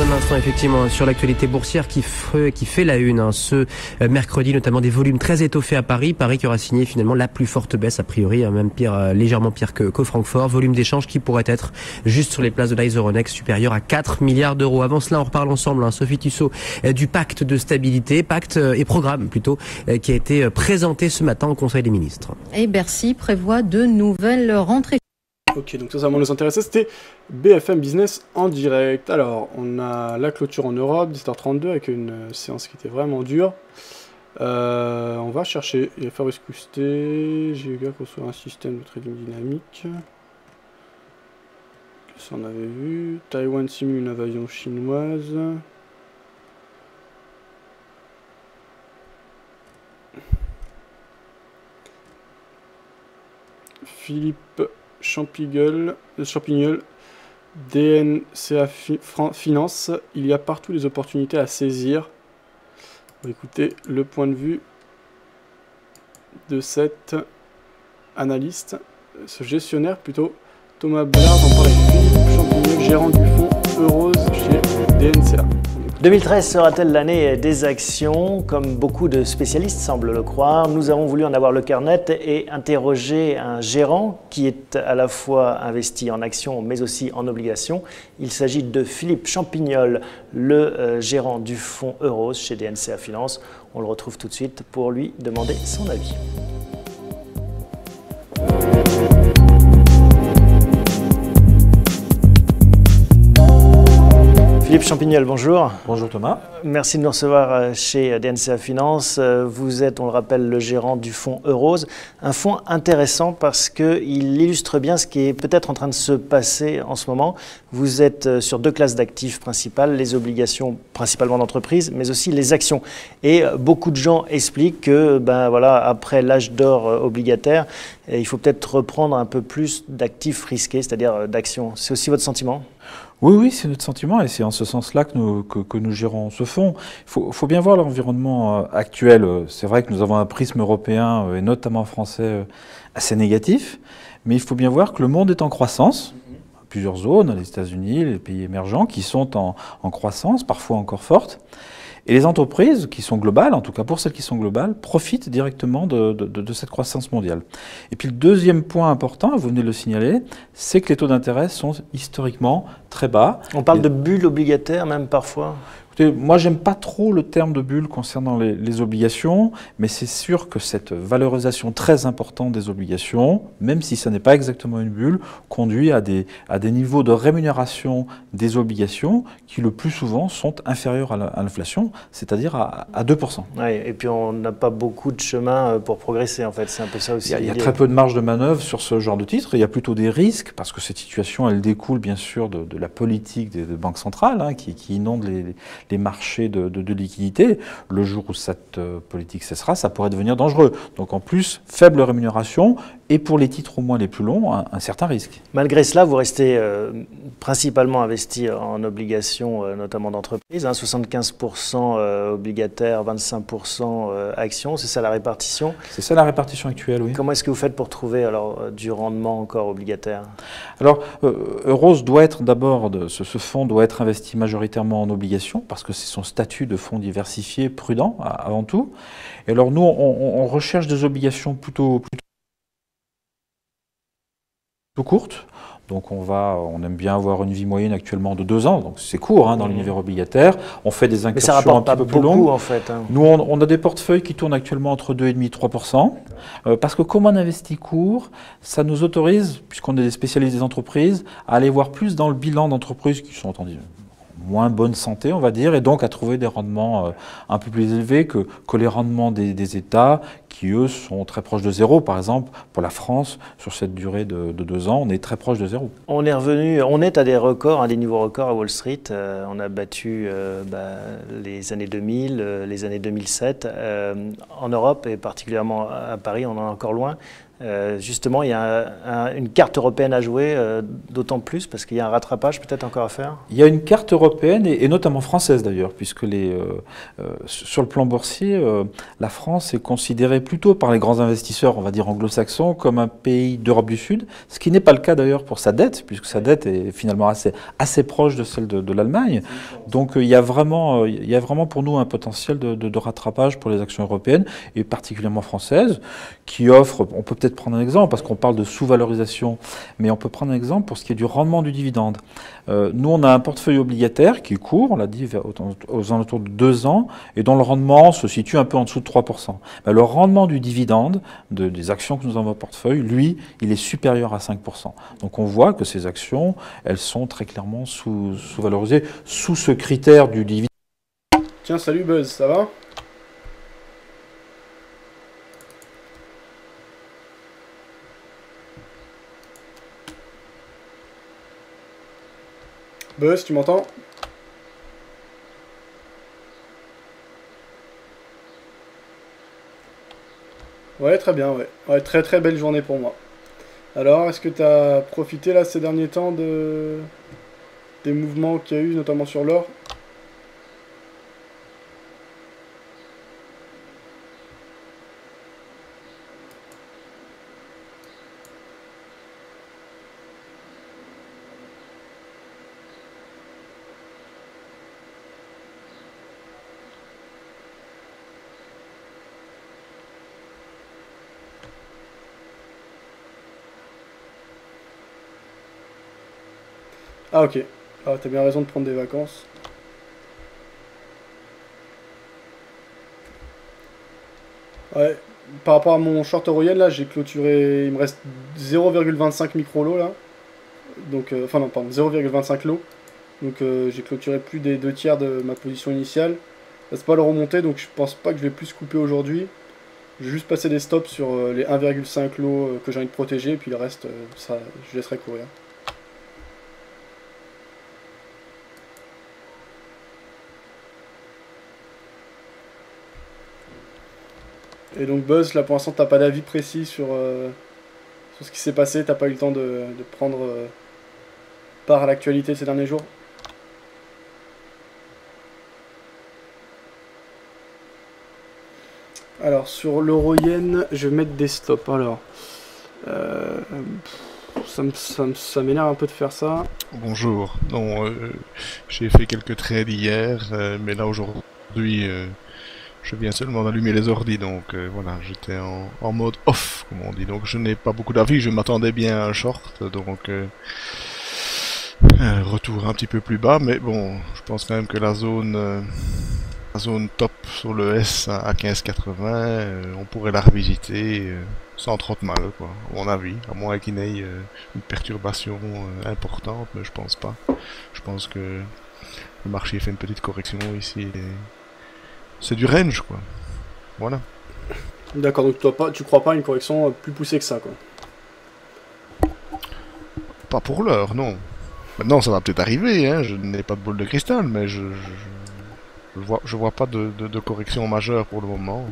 Un instant effectivement sur l'actualité boursière qui fait la une hein, ce mercredi, notamment des volumes très étoffés à Paris qui aura signé finalement la plus forte baisse a priori, hein, même légèrement pire que Francfort. Volume d'échange qui pourrait être juste sur les places de l'Euronext supérieur à 4 milliards d'euros. Avant cela, on reparle ensemble, hein, Sophie Tussaud, du pacte de stabilité, pacte et programme plutôt, qui a été présenté ce matin au Conseil des ministres. Et Bercy prévoit de nouvelles rentrées. Ok, donc ça nous intéressait, c'était BFM Business en direct. Alors, on a la clôture en Europe, 17h32, avec une séance qui était vraiment dure. On va chercher, il va faire Coustet, GEGA construire un système de trading dynamique. Ça on avait vu. Taïwan simule une invasion chinoise. Philippe Champignol, DNCA Finance, il y a partout des opportunités à saisir. On va écouter le point de vue de cet analyste, ce gestionnaire plutôt, Thomas Ballard, en parle avec Philippe Champignol, gérant du fonds Eurose chez DNCA. 2013 sera-t-elle l'année des actions? Comme beaucoup de spécialistes semblent le croire, nous avons voulu en avoir le cœur net et interroger un gérant qui est à la fois investi en actions mais aussi en obligations. Il s'agit de Philippe Champignol, le gérant du fonds Eurose chez DNCA Finance. On le retrouve tout de suite pour lui demander son avis. Philippe Champignol, bonjour. Bonjour Thomas. Merci de nous recevoir chez DNCA Finance. Vous êtes, on le rappelle, le gérant du fonds Eurose. Un fonds intéressant parce qu'il illustre bien ce qui est peut-être en train de se passer en ce moment. Vous êtes sur deux classes d'actifs principales, les obligations principalement d'entreprise, mais aussi les actions. Et beaucoup de gens expliquent que, après l'âge d'or obligataire, il faut peut-être reprendre un peu plus d'actifs risqués, c'est-à-dire d'actions. C'est aussi votre sentiment ? Oui, c'est notre sentiment et c'est en ce sens-là que nous gérons ce fonds. Il faut bien voir l'environnement actuel. C'est vrai que nous avons un prisme européen et notamment français assez négatif, mais il faut bien voir que le monde est en croissance. Plusieurs zones, les États-Unis, les pays émergents qui sont en croissance, parfois encore forte. Et les entreprises qui sont globales, en tout cas pour celles qui sont globales, profitent directement de cette croissance mondiale. Et puis le deuxième point important, vous venez de le signaler, c'est que les taux d'intérêt sont historiquement très bas. On parle de bulles obligataires même parfois ? Écoutez, moi, j'aime pas trop le terme de bulle concernant les obligations, mais c'est sûr que cette valorisation très importante des obligations, même si ce n'est pas exactement une bulle, conduit à des niveaux de rémunération des obligations qui, le plus souvent, sont inférieurs à l'inflation, c'est-à-dire à 2%. Ouais, et puis on n'a pas beaucoup de chemin pour progresser, en fait. C'est un peu ça aussi. Il y a très peu de marge de manœuvre sur ce genre de titres. Il y a plutôt des risques, parce que cette situation, elle découle bien sûr de la politique des banques centrales, hein, qui inonde les marchés de liquidités. Le jour où cette politique cessera, ça pourrait devenir dangereux. Donc en plus, faible rémunération, et pour les titres au moins les plus longs, un certain risque. Malgré cela, vous restez principalement investi en obligations, notamment d'entreprise, hein, 75% obligataires, 25% actions, c'est ça la répartition? C'est ça la répartition actuelle, oui. Comment est-ce que vous faites pour trouver alors, du rendement encore obligataire? Alors, Euros doit être d'abord, ce fonds doit être investi majoritairement en obligations, parce que c'est son statut de fonds diversifié, prudent, avant tout. Et alors nous, on recherche des obligations plutôt courtes. Donc on aime bien avoir une vie moyenne actuellement de 2 ans, donc c'est court hein, dans l'univers obligataire. On fait des incursions un petit peu plus longues. En fait, hein. Nous, on a des portefeuilles qui tournent actuellement entre 2,5 et 3%, parce que comme on investit court, ça nous autorise, puisqu'on est des spécialistes des entreprises, à aller voir plus dans le bilan d'entreprises qui sont en moins bonne santé, on va dire, et donc à trouver des rendements un peu plus élevés que les rendements des États qui, eux, sont très proches de zéro. Par exemple, pour la France, sur cette durée de 2 ans, on est très proche de zéro. On est à des records, à des niveaux records à Wall Street. On a battu les années 2000, les années 2007. En Europe, et particulièrement à Paris, on en est encore loin. Justement, il y a une carte européenne à jouer, d'autant plus parce qu'il y a un rattrapage peut-être encore à faire. Il y a une carte européenne et notamment française d'ailleurs, puisque sur le plan boursier, la France est considérée plutôt par les grands investisseurs, on va dire anglo-saxons, comme un pays d'Europe du Sud, ce qui n'est pas le cas d'ailleurs pour sa dette, puisque sa dette est finalement assez proche de celle de l'Allemagne. Donc il y a vraiment pour nous un potentiel de rattrapage pour les actions européennes et particulièrement françaises, qui offrent, on peut peut-être prendre un exemple, parce qu'on parle de sous-valorisation, mais on peut prendre un exemple pour ce qui est du rendement du dividende. Nous, on a un portefeuille obligataire qui est court, on l'a dit, aux alentours de 2 ans, et dont le rendement se situe un peu en dessous de 3%. Le rendement du dividende des actions que nous avons au portefeuille, lui, il est supérieur à 5%. Donc on voit que ces actions, elles sont très clairement sous-valorisées, sous ce critère du dividende. Tiens, salut Buzz, ça va ? Buzz, tu m'entends? Ouais, très bien, ouais. Ouais, très très belle journée pour moi. Alors, est-ce que tu as profité là ces derniers temps des mouvements qu'il y a eu, notamment sur l'or? Ah ok, ah, t'as bien raison de prendre des vacances. Ouais, par rapport à mon short euroyen là, j'ai clôturé, il me reste 0,25 micro-lots là. Donc, enfin non, pardon, 0,25 lots. Donc j'ai clôturé plus des 2 tiers de ma position initiale. Là c'est pas le remonter, donc je pense pas que je vais plus couper aujourd'hui. Je vais juste passer des stops sur les 1,5 lots que j'ai envie de protéger, et puis le reste, ça, je laisserai courir. Et donc Buzz, là pour l'instant t'as pas d'avis précis sur ce qui s'est passé, t'as pas eu le temps de prendre part à l'actualité ces derniers jours? Alors sur l'euro-yen, je vais mettre des stops. Alors, ça m'énerve un peu de faire ça. Bonjour, non, j'ai fait quelques trades hier, mais là aujourd'hui... je viens seulement d'allumer les ordi, donc voilà, j'étais en mode off, comme on dit. Donc je n'ai pas beaucoup d'avis, je m'attendais bien à un short, donc un retour un petit peu plus bas, mais bon, je pense quand même que la zone top sur le S à 15,80, on pourrait la revisiter sans trop de mal, quoi, à mon avis, à moins qu'il n'ait une perturbation importante, mais je pense pas. Je pense que le marché fait une petite correction ici, et c'est du range, quoi. Voilà. D'accord, donc tu crois pas à une correction plus poussée que ça, quoi. Pas pour l'heure, non. Maintenant, ça va peut-être arriver, hein. Je n'ai pas de boule de cristal, mais je vois pas de correction majeure pour le moment.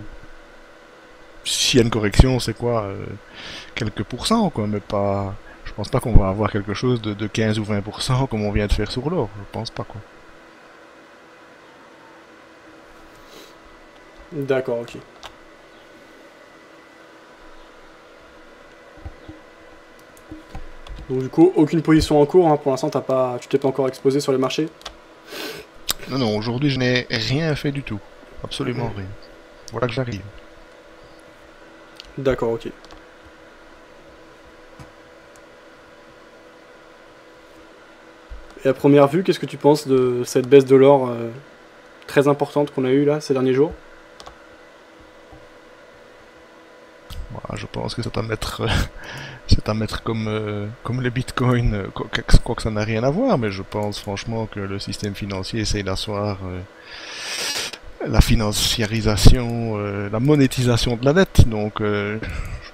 S'il y a une correction, c'est quoi quelques pourcents, quoi, mais pas... Je pense pas qu'on va avoir quelque chose de 15 ou 20% comme on vient de faire sur l'or. Je pense pas, quoi. D'accord, ok. Donc du coup, aucune position en cours, hein. Pour l'instant tu t'es pas encore exposé sur les marchés? Non, aujourd'hui je n'ai rien fait du tout. Absolument rien. Voilà que j'arrive. D'accord, ok. Et à première vue, qu'est-ce que tu penses de cette baisse de l'or très importante qu'on a eue là ces derniers jours? Je pense que c'est à mettre, comme les bitcoins, quoique ça n'a rien à voir, mais je pense franchement que le système financier essaye d'asseoir la financiarisation, la monétisation de la dette. Donc je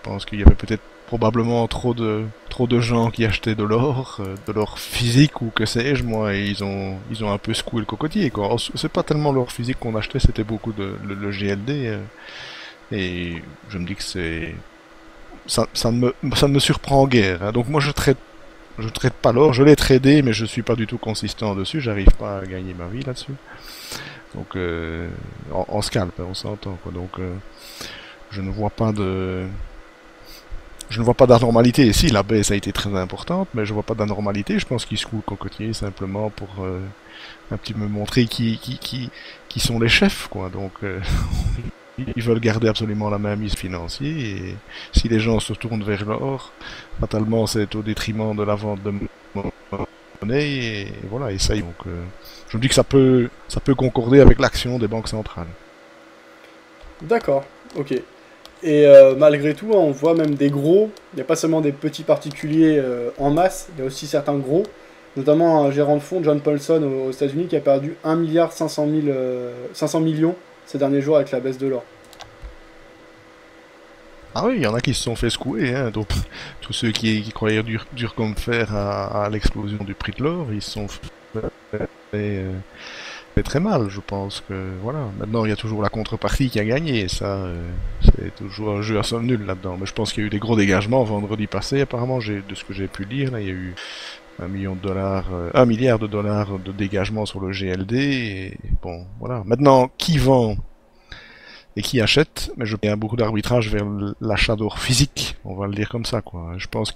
pense qu'il y avait peut-être probablement trop de gens qui achetaient de l'or physique ou que sais-je, moi, et ils ont un peu secoué le cocotier, quoi. C'est pas tellement l'or physique qu'on achetait, c'était beaucoup le GLD. Et je me dis que ça ne me surprend guère, hein. Donc moi je trade pas l'or, je l'ai tradé, mais je suis pas du tout consistant dessus, j'arrive pas à gagner ma vie là-dessus. Donc en scalp, hein, on s'entend, quoi. Donc je ne vois pas d'anormalité. Si la baisse a été très importante, mais je vois pas d'anormalité. Je pense qu'ils secouent le cocotier simplement pour un petit peu montrer qui sont les chefs, quoi. Donc ils veulent garder absolument la mainmise financière, et si les gens se tournent vers l'or, fatalement c'est au détriment de la vente de monnaie, et voilà, et ça, donc je me dis que ça peut concorder avec l'action des banques centrales. D'accord, ok. Et malgré tout, on voit même des gros, il n'y a pas seulement des petits particuliers en masse, il y a aussi certains gros, notamment un gérant de fonds, John Paulson aux États-Unis, qui a perdu 1,5 milliard ces derniers jours avec la baisse de l'or. Ah oui, il y en a qui se sont fait secouer, hein. Donc tous ceux qui croyaient dur comme fer à l'explosion du prix de l'or, ils se sont fait très mal, je pense que voilà. Maintenant il y a toujours la contrepartie qui a gagné, ça c'est toujours un jeu à somme nulle là-dedans. Mais je pense qu'il y a eu des gros dégagements vendredi passé, apparemment, de ce que j'ai pu lire, là il y a eu $1 milliard de dégagement sur le GLD, et bon, voilà. Maintenant, qui vend et qui achète, mais je pense qu'il y a beaucoup d'arbitrage vers l'achat d'or physique, on va le dire comme ça, quoi. Je pense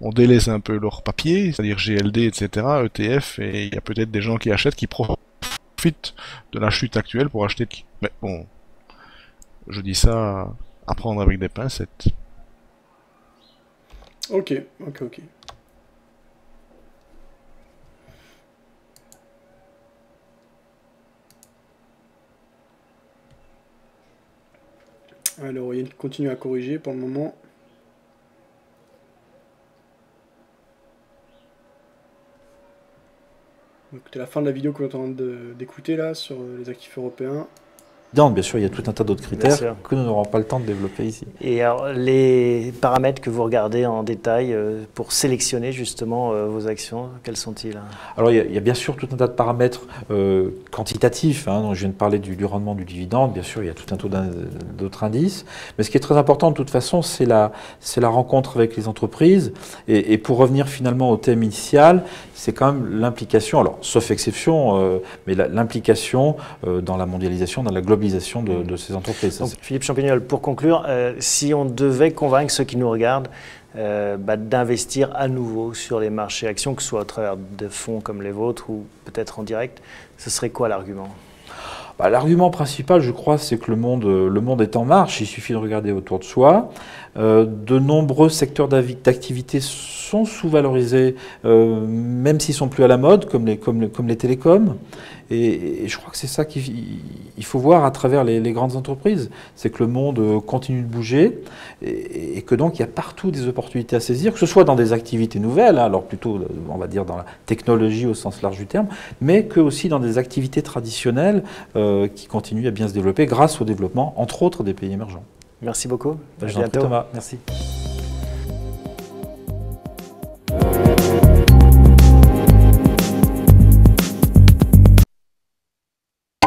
on délaisse un peu l'or papier, c'est-à-dire GLD, etc., ETF, et il y a peut-être des gens qui achètent, qui profitent de la chute actuelle pour acheter. Mais bon, je dis ça à prendre avec des pincettes. Ok. Alors, il continue à corriger pour le moment. Écoutez la fin de la vidéo que l'on est en train d'écouter là sur les actifs européens. Bien sûr, il y a tout un tas d'autres critères que nous n'aurons pas le temps de développer ici. Et alors, les paramètres que vous regardez en détail pour sélectionner justement vos actions, quels sont-ils? Alors, il y a bien sûr tout un tas de paramètres quantitatifs, hein, dont je viens de parler du rendement du dividende. Bien sûr, il y a tout un tas d'autres indices. Mais ce qui est très important de toute façon, c'est la rencontre avec les entreprises. Et pour revenir finalement au thème initial, c'est quand même l'implication, alors sauf exception, mais l'implication dans la mondialisation, dans la globalisation de ces entreprises. Donc, Philippe Champignol, pour conclure, si on devait convaincre ceux qui nous regardent d'investir à nouveau sur les marchés actions, que ce soit à travers de fonds comme les vôtres ou peut-être en direct, ce serait quoi l'argument? L'argument principal, je crois, c'est que le monde est en marche, il suffit de regarder autour de soi. De nombreux secteurs d'activité sont sous-valorisés, même s'ils sont plus à la mode, comme les télécoms. Et je crois que c'est ça qu'il faut voir à travers les grandes entreprises. C'est que le monde continue de bouger et que donc il y a partout des opportunités à saisir, que ce soit dans des activités nouvelles, hein, alors plutôt, on va dire, dans la technologie au sens large du terme, mais que aussi dans des activités traditionnelles qui continuent à bien se développer grâce au développement, entre autres, des pays émergents. Merci beaucoup. À bientôt, Thomas. Merci.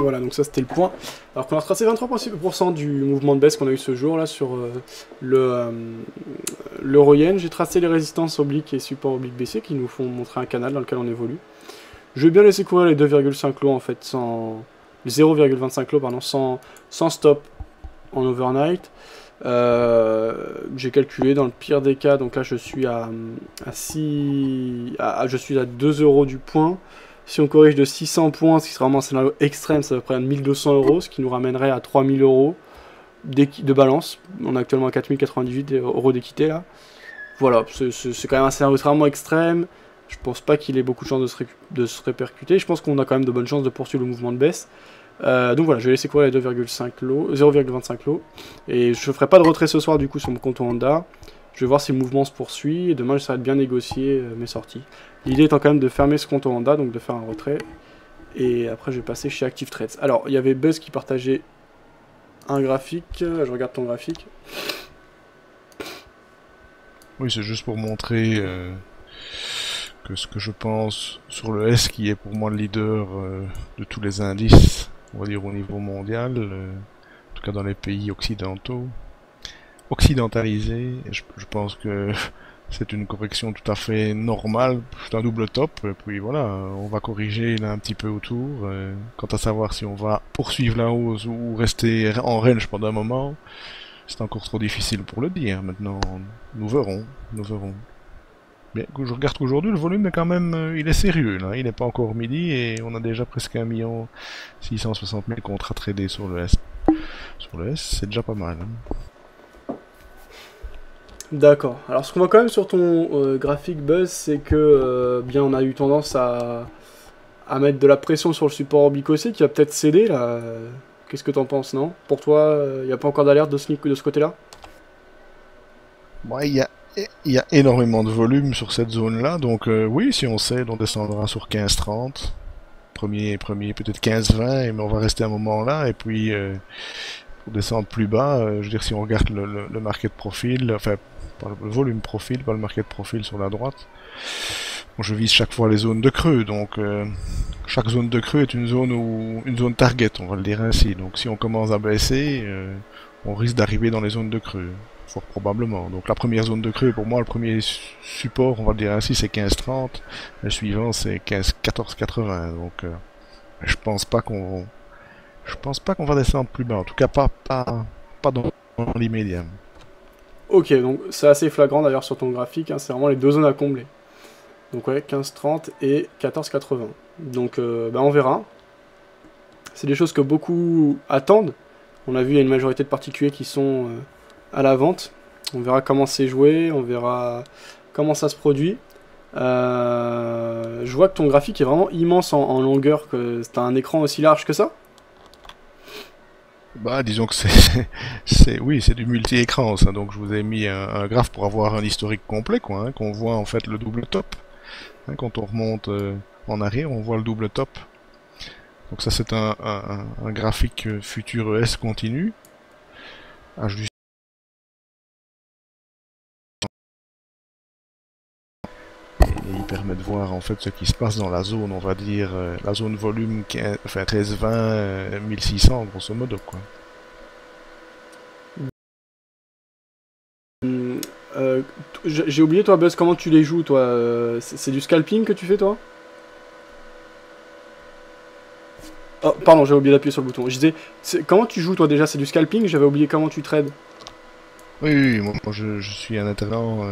Voilà, donc ça c'était le point. Alors qu'on a retracé 23% du mouvement de baisse qu'on a eu ce jour là sur l'euro-yen. J'ai tracé les résistances obliques et supports obliques baissiers qui nous font montrer un canal dans lequel on évolue. Je vais bien laisser courir les 2,5 lots en fait, sans 0,25 lots pardon, sans stop en overnight. J'ai calculé dans le pire des cas, donc là je suis à 2 euros du point. Si on corrige de 600 points, ce qui sera vraiment un scénario extrême, ça va près de 1200 euros, ce qui nous ramènerait à 3000 euros de balance. On est actuellement à 4098 euros d'équité là. Voilà, c'est quand même un scénario extrêmement extrême. Je pense pas qu'il ait beaucoup de chances de se répercuter. Je pense qu'on a quand même de bonnes chances de poursuivre le mouvement de baisse. Donc voilà, je vais laisser courir les 2,5 lots, 0,25 lots. Et je ferai pas de retrait ce soir du coup sur mon compte Honda. Je vais voir si le mouvement se poursuit et demain j'essaierai de bien négocier mes sorties. L'idée étant quand même de fermer ce compte Honda, donc de faire un retrait. Et après je vais passer chez Active Trades. Alors il y avait Buzz qui partageait un graphique, je regarde ton graphique. Oui, c'est juste pour montrer que ce que je pense sur le S qui est pour moi le leader de tous les indices, on va dire au niveau mondial, en tout cas dans les pays occidentalisés, je pense que c'est une correction tout à fait normale, c'est un double top, et puis voilà, on va corriger là un petit peu autour. Quant à savoir si on va poursuivre la hausse ou rester en range pendant un moment, c'est encore trop difficile pour le dire. Maintenant, nous verrons. Mais je regarde qu'aujourd'hui, le volume est quand même, il est sérieux là, il n'est pas encore midi et on a déjà presque 1 660 000 contrats tradés sur le S. Sur le S, c'est déjà pas mal. D'accord. Alors ce qu'on voit quand même sur ton graphique Buzz, c'est que bien on a eu tendance à mettre de la pression sur le support oblique aussi, qui va peut-être céder là. Qu'est-ce que t'en penses, non? Pour toi, il n'y a pas encore d'alerte de ce côté-là? Ouais, il y a énormément de volume sur cette zone-là, donc oui, si on cède, on descendra sur 15-30. Premier peut-être 15-20, mais on va rester un moment là, et puis pour descendre plus bas, je veux dire, si on regarde le market profil, enfin, le volume profil, pas le market profil sur la droite, bon, je vise chaque fois les zones de creux, donc chaque zone de creux est une zone target, on va le dire ainsi. Donc si on commence à baisser, on risque d'arriver dans les zones de creux, fort probablement. Donc la première zone de creux, pour moi, le premier support, on va le dire ainsi, c'est 15-30, le suivant c'est 14-80. Donc je pense pas qu'on va descendre plus bas, en tout cas pas dans l'immédiat. Ok, donc c'est assez flagrant d'ailleurs sur ton graphique, hein, c'est vraiment les deux zones à combler. Donc ouais, 15-30 et 14-80. Donc on verra. C'est des choses que beaucoup attendent. On a vu, il y a une majorité de particuliers qui sont à la vente. On verra comment c'est joué, on verra comment ça se produit. Je vois que ton graphique est vraiment immense en longueur, que t'as un écran aussi large que ça. Bah, disons que oui, c'est du multi-écran, ça. Donc je vous ai mis un graphe pour avoir un historique complet, quoi, hein, qu'on voit en fait le double top. Hein, quand on remonte en arrière, on voit le double top. Donc ça, c'est un graphique futur ES continu. Et il permet de voir en fait ce qui se passe dans la zone, on va dire, la zone volume 13-20, 1600 grosso modo, quoi. J'ai oublié, toi Buzz, comment tu les joues, toi? C'est du scalping que tu fais, toi? Oh, pardon, j'avais oublié d'appuyer sur le bouton. Je disais, comment tu joues, toi, déjà? C'est du scalping? J'avais oublié comment tu trades. Oui, moi je suis un intervenant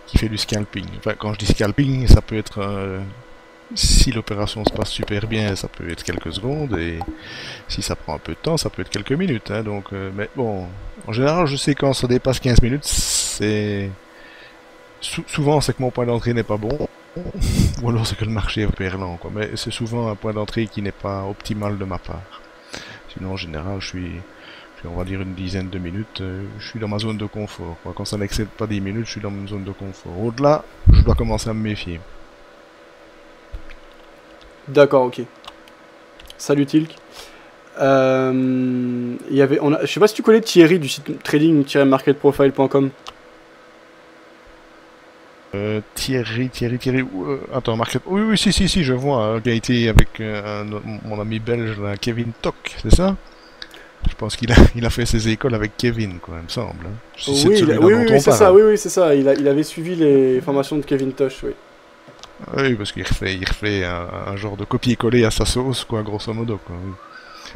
qui fait du scalping. Enfin, quand je dis scalping, ça peut être si l'opération se passe super bien, ça peut être quelques secondes, et si ça prend un peu de temps, ça peut être quelques minutes. Hein, donc, mais bon, en général, je sais quand ça dépasse 15 minutes, c'est souvent c'est que mon point d'entrée n'est pas bon, ou alors c'est que le marché est hyper lent, quoi. Mais c'est souvent un point d'entrée qui n'est pas optimal de ma part. Sinon, en général, je suis on va dire une dizaine de minutes, je suis dans ma zone de confort, quoi. Quand ça n'excède pas 10 minutes, je suis dans ma zone de confort. Au-delà, je dois commencer à me méfier. D'accord, ok. Salut Tilk. Je sais pas si tu connais Thierry du site trading-marketprofile.com. Thierry, attends, Market... Oui, si, je vois, hein, qui a été avec mon ami belge, là, Kevin Tock, c'est ça? Je pense qu'il a fait ses écoles avec Kevin, quoi, il me semble. Hein. Oui, c'est ça, oui, c'est ça. Il avait suivi les formations de Kevin Tosh, oui. Oui, parce qu'il refait un genre de copier-coller à sa sauce, quoi, grosso modo, quoi. Oui.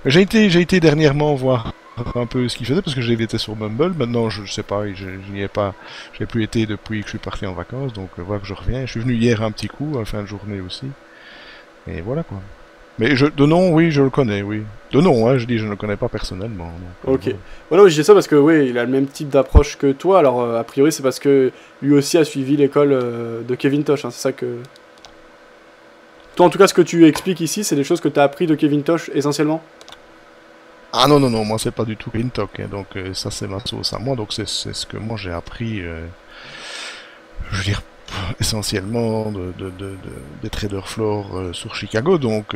J'ai été dernièrement voir un peu ce qu'il faisait, parce que j'ai été sur Mumble. Maintenant, je sais pas, j'ai plus été depuis que je suis parti en vacances, donc voilà que je reviens. Je suis venu hier un petit coup, à fin de journée aussi. Et voilà, quoi. Mais de nom, oui, je le connais, oui. De nom, hein, je dis, je ne le connais pas personnellement. Donc, ok. Voilà, je dis ça parce que, oui, il a le même type d'approche que toi. Alors, a priori, c'est parce que lui aussi a suivi l'école de Kevin Tosh. Hein, c'est ça que... Toi, en tout cas, ce que tu expliques ici, c'est des choses que tu as appris de Kevin Tosh, essentiellement? Ah non, moi, c'est pas du tout Kevin Tosh. Hein, donc, ça, c'est ma sauce à moi. Donc, c'est ce que moi, j'ai appris, je veux dire, essentiellement des traders floor sur Chicago, donc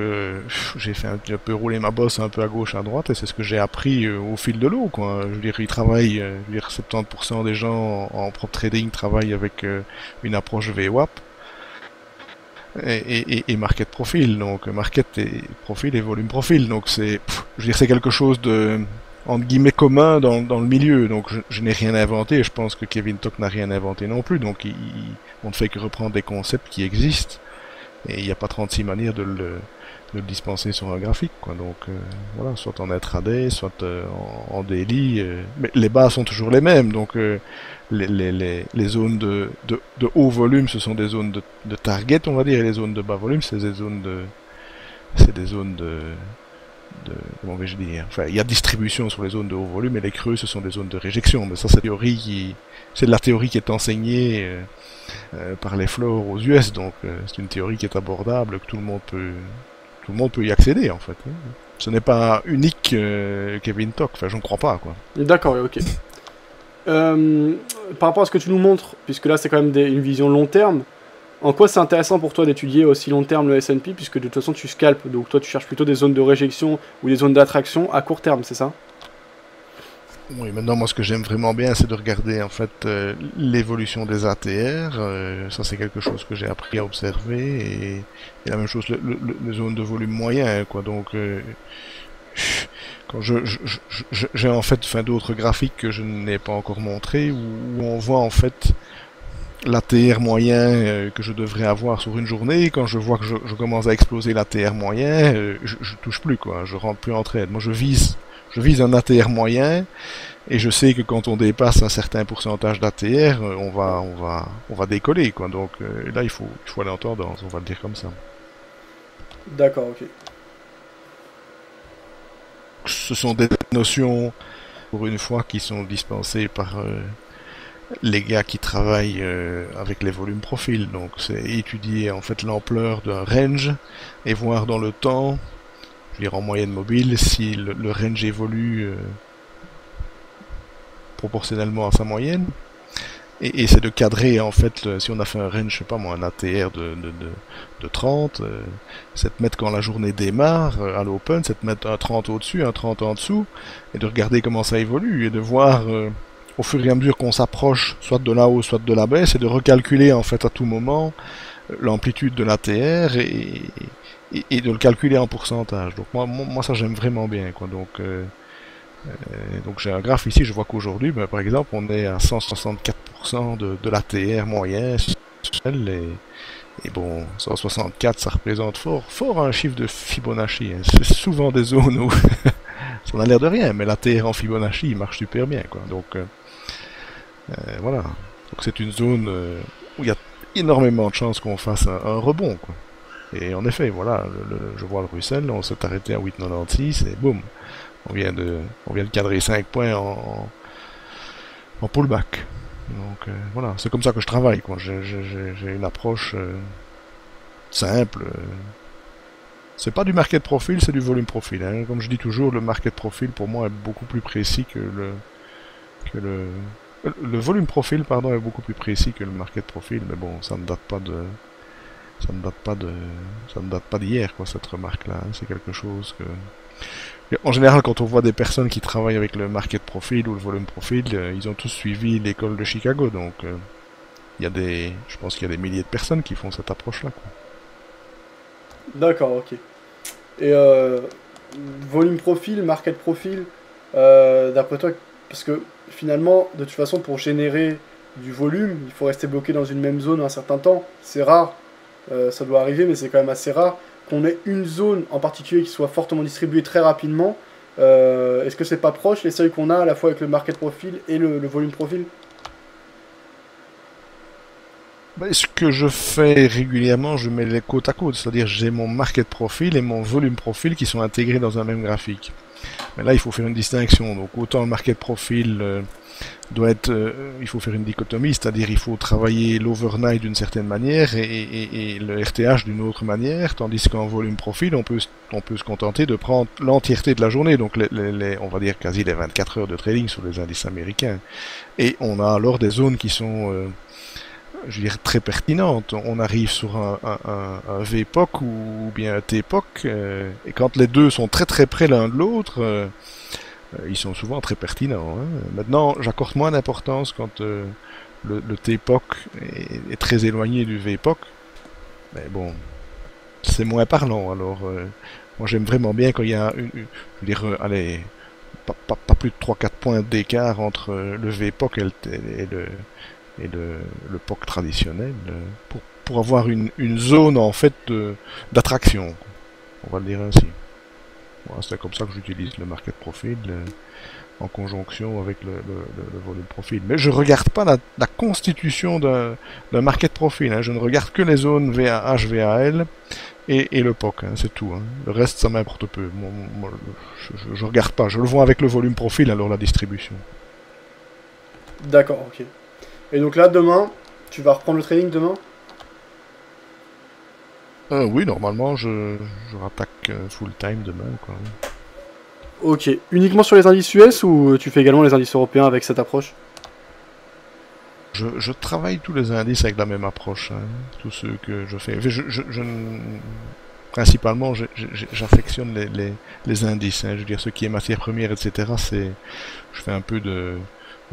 j'ai fait un peu rouler ma bosse un peu à gauche, à droite, et c'est ce que j'ai appris au fil de l'eau, quoi. Je veux dire, ils travaillent, 70% des gens en prop trading travaillent avec une approche VWAP et market profile, donc market et profil et volume profil, donc c'est, je veux dire, c'est quelque chose de entre guillemets commun dans le milieu, donc je n'ai rien inventé, et je pense que Kevin Tock n'a rien inventé non plus, donc on ne fait que reprendre des concepts qui existent, et il n'y a pas 36 manières de le dispenser sur un graphique, quoi. Donc voilà, soit en intraday, soit en daily, mais les bases sont toujours les mêmes, donc les zones de haut volume, ce sont des zones de target, on va dire, et les zones de bas volume, c'est des zones de comment vais-je dire, enfin, il y a distribution sur les zones de haut volume, et les creux, ce sont des zones de réjection, mais ça, c'est de la théorie qui est enseignée par les floors aux US, donc c'est une théorie qui est abordable, que tout le monde peut y accéder, en fait. Ce n'est pas unique Kevin Tock, enfin, je ne crois pas, quoi. D'accord, ok. Par rapport à ce que tu nous montres, puisque là, c'est quand même une vision long terme, en quoi c'est intéressant pour toi d'étudier aussi long terme le S&P, puisque de toute façon tu scalpes, donc toi tu cherches plutôt des zones de réjection ou des zones d'attraction à court terme, c'est ça? Oui, maintenant moi ce que j'aime vraiment bien, c'est de regarder en fait l'évolution des ATR, ça c'est quelque chose que j'ai appris à observer, et la même chose, les zones de volume moyen, quoi, donc quand j'ai en fait d'autres graphiques que je n'ai pas encore montrés, où on voit en fait l'ATR moyen que je devrais avoir sur une journée, quand je vois que je commence à exploser l'ATR moyen, je touche plus, quoi, je rentre plus en trade. Moi je vise un ATR moyen, et je sais que quand on dépasse un certain pourcentage d'ATR, on va décoller, quoi. Donc là il faut aller en tendance, on va le dire comme ça. D'accord, ok. Ce sont des notions, pour une fois, qui sont dispensées par les gars qui travaillent avec les volumes profils, donc c'est étudier en fait l'ampleur d'un range et voir dans le temps, je veux dire en moyenne mobile, si le range évolue proportionnellement à sa moyenne, et c'est de cadrer en fait, si on a fait un range, je sais pas moi, un ATR de 30, c'est de mettre quand la journée démarre à l'open, c'est de mettre un 30 au-dessus, un 30 en dessous, et de regarder comment ça évolue, et de voir au fur et à mesure qu'on s'approche, soit de la hausse, soit de la baisse, et de recalculer en fait à tout moment l'amplitude de l'ATR et de le calculer en pourcentage. Donc moi ça j'aime vraiment bien, quoi. Donc j'ai un graphe ici, je vois qu'aujourd'hui, ben, par exemple, on est à 164% de l'ATR moyen, et bon, 164, ça représente fort un chiffre de Fibonacci. Hein. C'est souvent des zones où ça n'a l'air de rien, mais l'ATR en Fibonacci, il marche super bien, quoi. Donc voilà. Donc c'est une zone où il y a énormément de chances qu'on fasse un rebond, quoi. Et en effet, voilà, je vois le Russell, on s'est arrêté à 8,96 et boum, on vient de cadrer 5 points en pullback. Donc voilà, c'est comme ça que je travaille, quoi. J'ai une approche simple. C'est pas du market profile, c'est du volume profil. Hein. Comme je dis toujours, le market profile pour moi est beaucoup plus précis que le volume profil, pardon, est beaucoup plus précis que le market profil. Mais bon, ça ne date pas d'hier, quoi, cette remarque-là. Hein. C'est quelque chose que en général, quand on voit des personnes qui travaillent avec le market profile ou le volume profil, ils ont tous suivi l'école de Chicago, donc je pense qu'il y a des milliers de personnes qui font cette approche-là. D'accord, ok. Et volume profil, market profil, d'après toi, parce que finalement, de toute façon, pour générer du volume, il faut rester bloqué dans une même zone un certain temps. C'est rare, ça doit arriver, mais c'est quand même assez rare qu'on ait une zone en particulier qui soit fortement distribuée très rapidement. Est-ce que c'est pas proche les seuils qu'on a à la fois avec le market profil et le volume profil? Ce que je fais régulièrement, je mets les côte à côte, c'est-à-dire j'ai mon market profil et mon volume profil qui sont intégrés dans un même graphique. Mais là, il faut faire une distinction. Donc autant le market profil doit être, il faut faire une dichotomie, c'est-à-dire il faut travailler l'overnight d'une certaine manière et le RTH d'une autre manière, tandis qu'en volume profil, on peut se contenter de prendre l'entièreté de la journée, donc on va dire quasi les 24 heures de trading sur les indices américains. Et on a alors des zones qui sont je veux dire, très pertinentes. On arrive sur un VPOC ou bien un TPOC, et quand les deux sont très très près l'un de l'autre, ils sont souvent très pertinents. Hein. Maintenant, j'accorde moins d'importance quand le TPOC est très éloigné du VPOC. Mais bon, c'est moins parlant. Alors, moi j'aime vraiment bien quand il y a je veux dire, allez, pas plus de 3-4 points d'écart entre le VPOC et le POC traditionnel, pour avoir une zone en fait d'attraction, on va le dire ainsi. Voilà, c'est comme ça que j'utilise le market profile en conjonction avec le volume profil. Mais je regarde pas la constitution d'un market profile, hein. Je ne regarde que les zones VAH, VAL et le POC, hein, c'est tout. Hein. Le reste, ça m'importe peu. Moi, je regarde pas, je le vois avec le volume profil, alors la distribution. D'accord, ok. Et donc là, demain, tu vas reprendre le trading demain? Oui, normalement, je rattaque full time demain, quoi. Ok. Uniquement sur les indices US ou tu fais également les indices européens avec cette approche? Je travaille tous les indices avec la même approche, hein, tous ceux que je fais. Principalement, j'affectionne les indices, hein, je veux dire, ce qui est matière première, etc. Je fais un peu de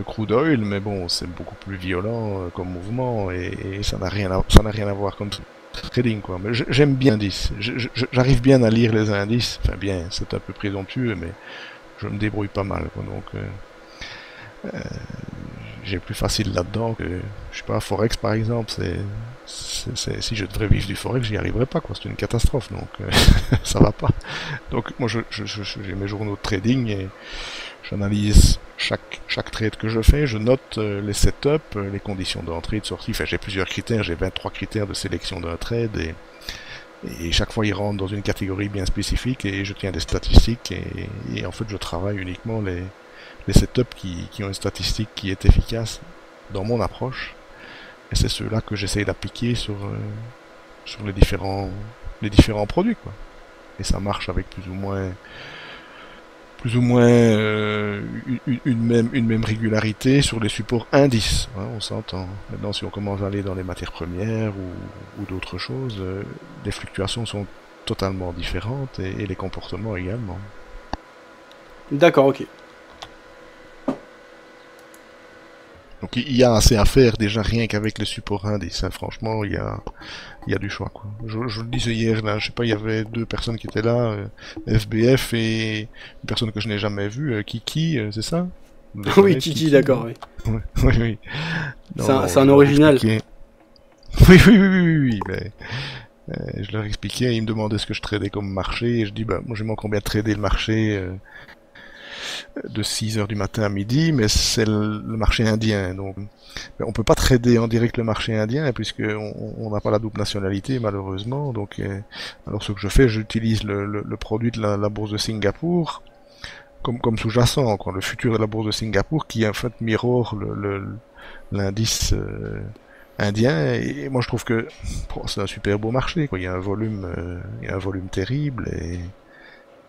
crude oil, mais bon, c'est beaucoup plus violent comme mouvement et ça n'a rien à voir comme trading, quoi. Mais j'aime bien les indices, j'arrive bien à lire les indices, enfin bien, c'est un peu présomptueux, mais je me débrouille pas mal, quoi. Donc j'ai plus facile là-dedans que, je sais pas, Forex par exemple, si je devrais vivre du Forex, j'y arriverais pas, quoi, c'est une catastrophe, donc ça va pas. Donc moi j'ai mes journaux de trading et j'analyse chaque trade que je fais, je note les setups, les conditions d'entrée et de sortie, enfin j'ai plusieurs critères, j'ai 23 critères de sélection d'un trade et chaque fois ils rentrent dans une catégorie bien spécifique et je tiens des statistiques et en fait je travaille uniquement les setups qui ont une statistique qui est efficace dans mon approche et c'est ceux-là que j'essaye d'appliquer sur les différents produits, quoi. Et ça marche avec plus ou moins une même régularité sur les supports indices, hein, on s'entend. Maintenant, si on commence à aller dans les matières premières ou d'autres choses, les fluctuations sont totalement différentes et les comportements également. D'accord, ok. Donc il y a assez à faire déjà rien qu'avec les supports indices, hein. Franchement, il y a du choix, quoi. Je le disais hier, là, je sais pas, il y avait 2 personnes qui étaient là, FBF et une personne que je n'ai jamais vue, Kiki, c'est ça? Oui, Kiki, d'accord, oui. Oui. C'est un original. Oui, mais je leur expliquais, ils me demandaient ce que je tradais comme marché, et je dis, bah, moi j'aime encore bien trader le marché de 6h du matin à midi, mais c'est le marché indien. Donc, on peut pas trader en direct le marché indien puisque on n'a pas la double nationalité malheureusement. Donc, alors ce que je fais, j'utilise le produit de la bourse de Singapour comme sous-jacent, quoi, le futur de la bourse de Singapour qui en fait mirror l'indice indien. Et moi je trouve que c'est un super beau marché, quoi. Il y a un volume terrible et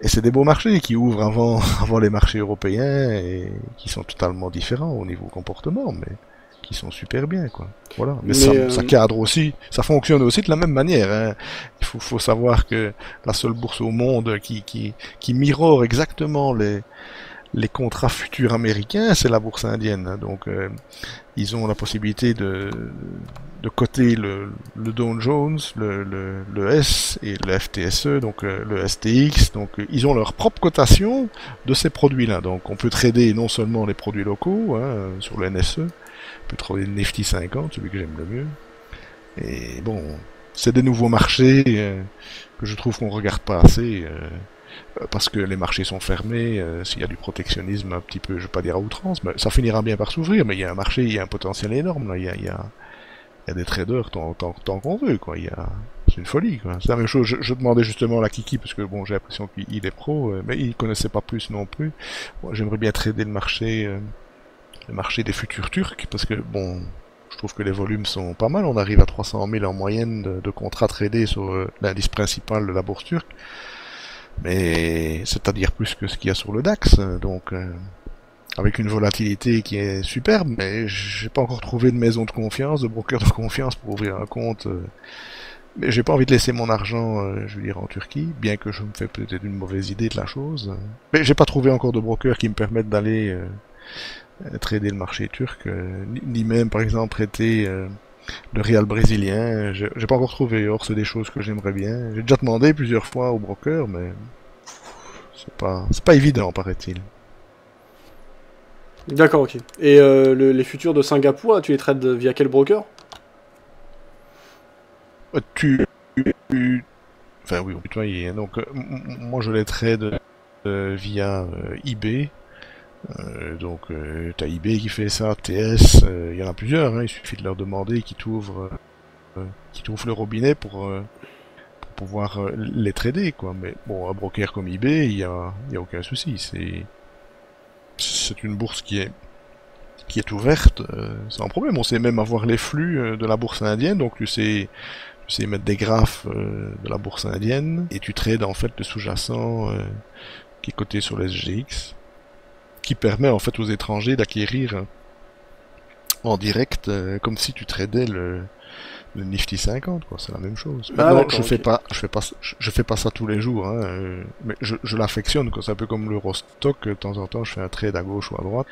c'est des beaux marchés qui ouvrent avant les marchés européens et qui sont totalement différents au niveau comportement, mais qui sont super bien, quoi. Voilà. Mais ça cadre aussi, ça fonctionne aussi de la même manière, hein. Il faut savoir que la seule bourse au monde qui mirrore exactement les contrats futurs américains, c'est la bourse indienne, hein. Donc ils ont la possibilité de coter le Dow Jones, le S et le FTSE, donc le STX. Donc ils ont leur propre cotation de ces produits-là. Donc on peut trader non seulement les produits locaux, hein, sur le NSE, on peut trader le Nifty 50, celui que j'aime le mieux. Et bon, c'est des nouveaux marchés que je trouve qu'on regarde pas assez. Parce que les marchés sont fermés, s'il y a du protectionnisme un petit peu, je vais pas dire à outrance, mais ça finira bien par s'ouvrir, mais il y a un marché, il y a un potentiel énorme, là. Il y a des traders tant qu'on veut, quoi. C'est une folie, quoi. C'est la même chose, je demandais justement à la Kiki, parce que bon, j'ai l'impression qu'il est pro, mais il connaissait pas plus non plus. Moi, j'aimerais bien trader le marché des futurs turcs, parce que bon, je trouve que les volumes sont pas mal, on arrive à 300 000 en moyenne de contrats tradés sur l'indice principal de la bourse turque. Mais c'est-à-dire plus que ce qu'il y a sur le DAX, donc avec une volatilité qui est superbe, mais j'ai pas encore trouvé de maison de confiance, de broker de confiance pour ouvrir un compte. Mais j'ai pas envie de laisser mon argent, je veux dire, en Turquie, bien que je me fais peut-être une mauvaise idée de la chose. Mais j'ai pas trouvé encore de broker qui me permettent d'aller trader le marché turc, ni même par exemple traiter le Real brésilien, j'ai pas encore trouvé. Or, c'est des choses que j'aimerais bien. J'ai déjà demandé plusieurs fois au broker, mais c'est pas évident, paraît-il. D'accord, ok. Et les futurs de Singapour, là, tu les trades via quel broker? Enfin oui, on peut tutoyer. Donc, moi je les trade via eBay. Donc t'as eBay qui fait ça, TS, il y en a plusieurs, hein, il suffit de leur demander qu'ils t'ouvrent le robinet pour pouvoir les trader, quoi. Mais bon, un broker comme eBay, il y a aucun souci, c'est une bourse qui est ouverte sans problème. On sait même avoir les flux de la bourse indienne, donc tu sais mettre des graphes de la bourse indienne et tu trades en fait le sous-jacent qui est coté sur le SGX, qui permet en fait aux étrangers d'acquérir en direct comme si tu tradais le Nifty 50, quoi. C'est la même chose. Maintenant, je fais pas ça tous les jours, hein, mais je l'affectionne, quoi. C'est un peu comme l'Eurostock, de temps en temps je fais un trade à gauche ou à droite.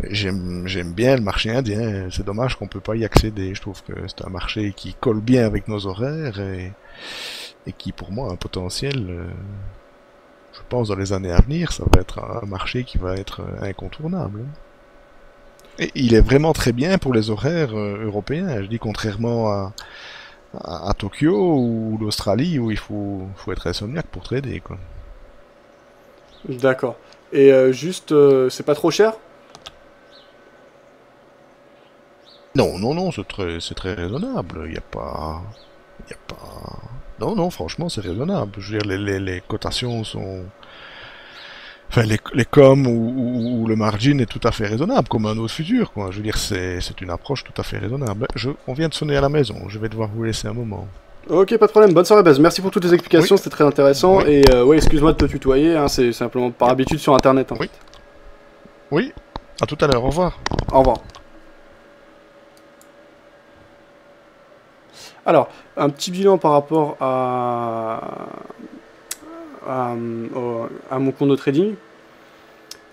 J'aime bien le marché indien, c'est dommage qu'on peut pas y accéder. Je trouve que c'est un marché qui colle bien avec nos horaires et qui pour moi a un potentiel. Je pense dans les années à venir, ça va être un marché qui va être incontournable. Et il est vraiment très bien pour les horaires européens. Je dis contrairement à Tokyo ou l'Australie où il faut être insomniaque pour trader, quoi. D'accord. Et juste, c'est pas trop cher? Non, c'est très raisonnable. Il y a pas... Non, franchement, c'est raisonnable. Je veux dire, les cotations sont... Enfin, les coms ou le margin est tout à fait raisonnable, comme un autre futur, quoi. Je veux dire, c'est une approche tout à fait raisonnable. On vient de sonner à la maison, je vais devoir vous laisser un moment. Ok, pas de problème. Bonne soirée, Baz. Merci pour toutes tes explications, c'était très intéressant. Oui. Et ouais, excuse-moi de te tutoyer, hein, c'est simplement par habitude sur Internet. Hein. Oui, à tout à l'heure, au revoir. Au revoir. Alors, un petit bilan par rapport à mon compte de trading.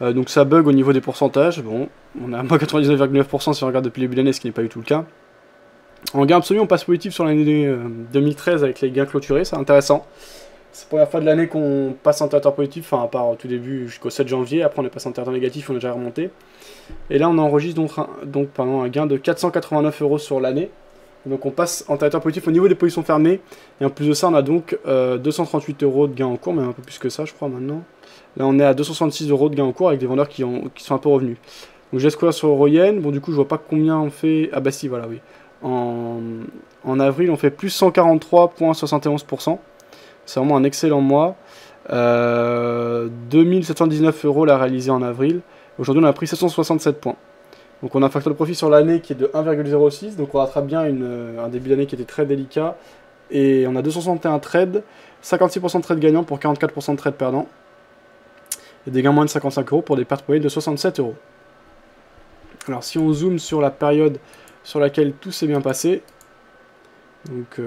Donc ça bug au niveau des pourcentages. Bon, on est à moins 99,9% si on regarde depuis le début de l'année, ce qui n'est pas du tout le cas. En gain absolu, on passe positif sur l'année 2013 avec les gains clôturés, c'est intéressant. C'est la première fois de l'année qu'on passe en territoire positif, enfin à part au tout début jusqu'au 7 janvier, après on est passé en territoire négatif, on est déjà remonté. Et là on enregistre donc un gain de 489 € sur l'année. Donc on passe en territoire positif au niveau des positions fermées. Et en plus de ça, on a donc 238 € de gain en cours, même un peu plus que ça, je crois, maintenant. Là, on est à 266 € de gain en cours avec des vendeurs qui sont un peu revenus. Donc, je laisse courir sur Euroyen. Bon, du coup, je vois pas combien on fait. Ah, bah si, voilà, oui. En avril, on fait plus 143,71%. C'est vraiment un excellent mois. 2719 € la réalisée en avril. Aujourd'hui, on a pris 767 points. Donc, on a un facteur de profit sur l'année qui est de 1,06. Donc, on rattrape bien un début d'année qui était très délicat. Et on a 261 trades, 56% de trades gagnants pour 44% de trades perdants. Et des gains moins de 55 € pour des pertes moyennes de 67 €. Alors, si on zoome sur la période sur laquelle tout s'est bien passé, donc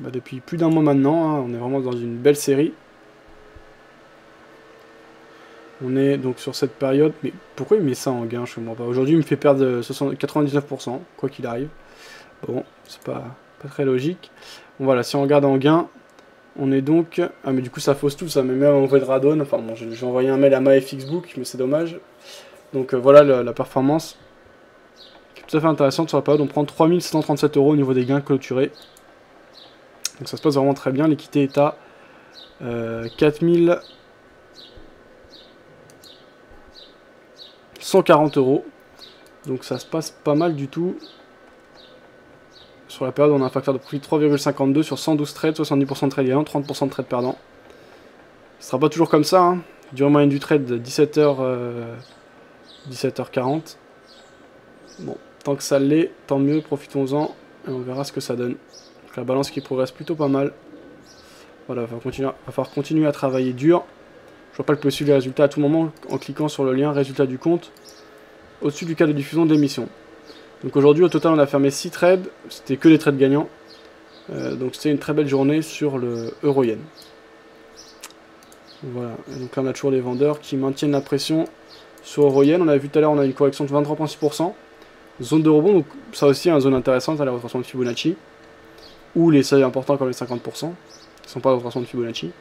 depuis plus d'un mois maintenant, hein, on est vraiment dans une belle série. On est donc sur cette période, mais pourquoi il met ça en gain, je ne comprends pas. Aujourd'hui, il me fait perdre 99%, quoi qu'il arrive. Bon, c'est pas très logique. Bon, voilà, si on regarde en gain, on est donc... Ah, mais du coup, ça fausse tout, ça met même en de radon. Enfin, bon, j'ai envoyé un mail à MyFXBook, mais c'est dommage. Donc voilà la performance qui est tout à fait intéressante sur la période. On prend 3737 € au niveau des gains clôturés. Donc ça se passe vraiment très bien. L'équité est à 4140 €. Donc ça se passe pas mal du tout. Sur la période, on a un facteur de profit de 3,52 sur 112 trades, 70% de trades gagnants, 30% de trades perdants. Ce sera pas toujours comme ça, hein. Durée moyenne du trade de 17h40. Bon, tant que ça l'est, tant mieux, profitons-en et on verra ce que ça donne. Donc la balance qui progresse plutôt pas mal. Voilà, va falloir continuer à travailler dur. Je vois pas que peut suivre les résultats à tout moment en cliquant sur le lien résultat du compte au-dessus du cas de diffusion de l'émission. Donc aujourd'hui, au total, on a fermé 6 trades. C'était que des trades gagnants. Donc c'était une très belle journée sur le Euroyen. Voilà. Et donc là, on a toujours les vendeurs qui maintiennent la pression sur Euroyen. On a vu tout à l'heure, on a une correction de 23,6%. Zone de rebond, donc ça aussi, une zone intéressante, les retracements de Fibonacci. Ou les seuils importants comme les 50%, qui ne sont pas les retracements de Fibonacci.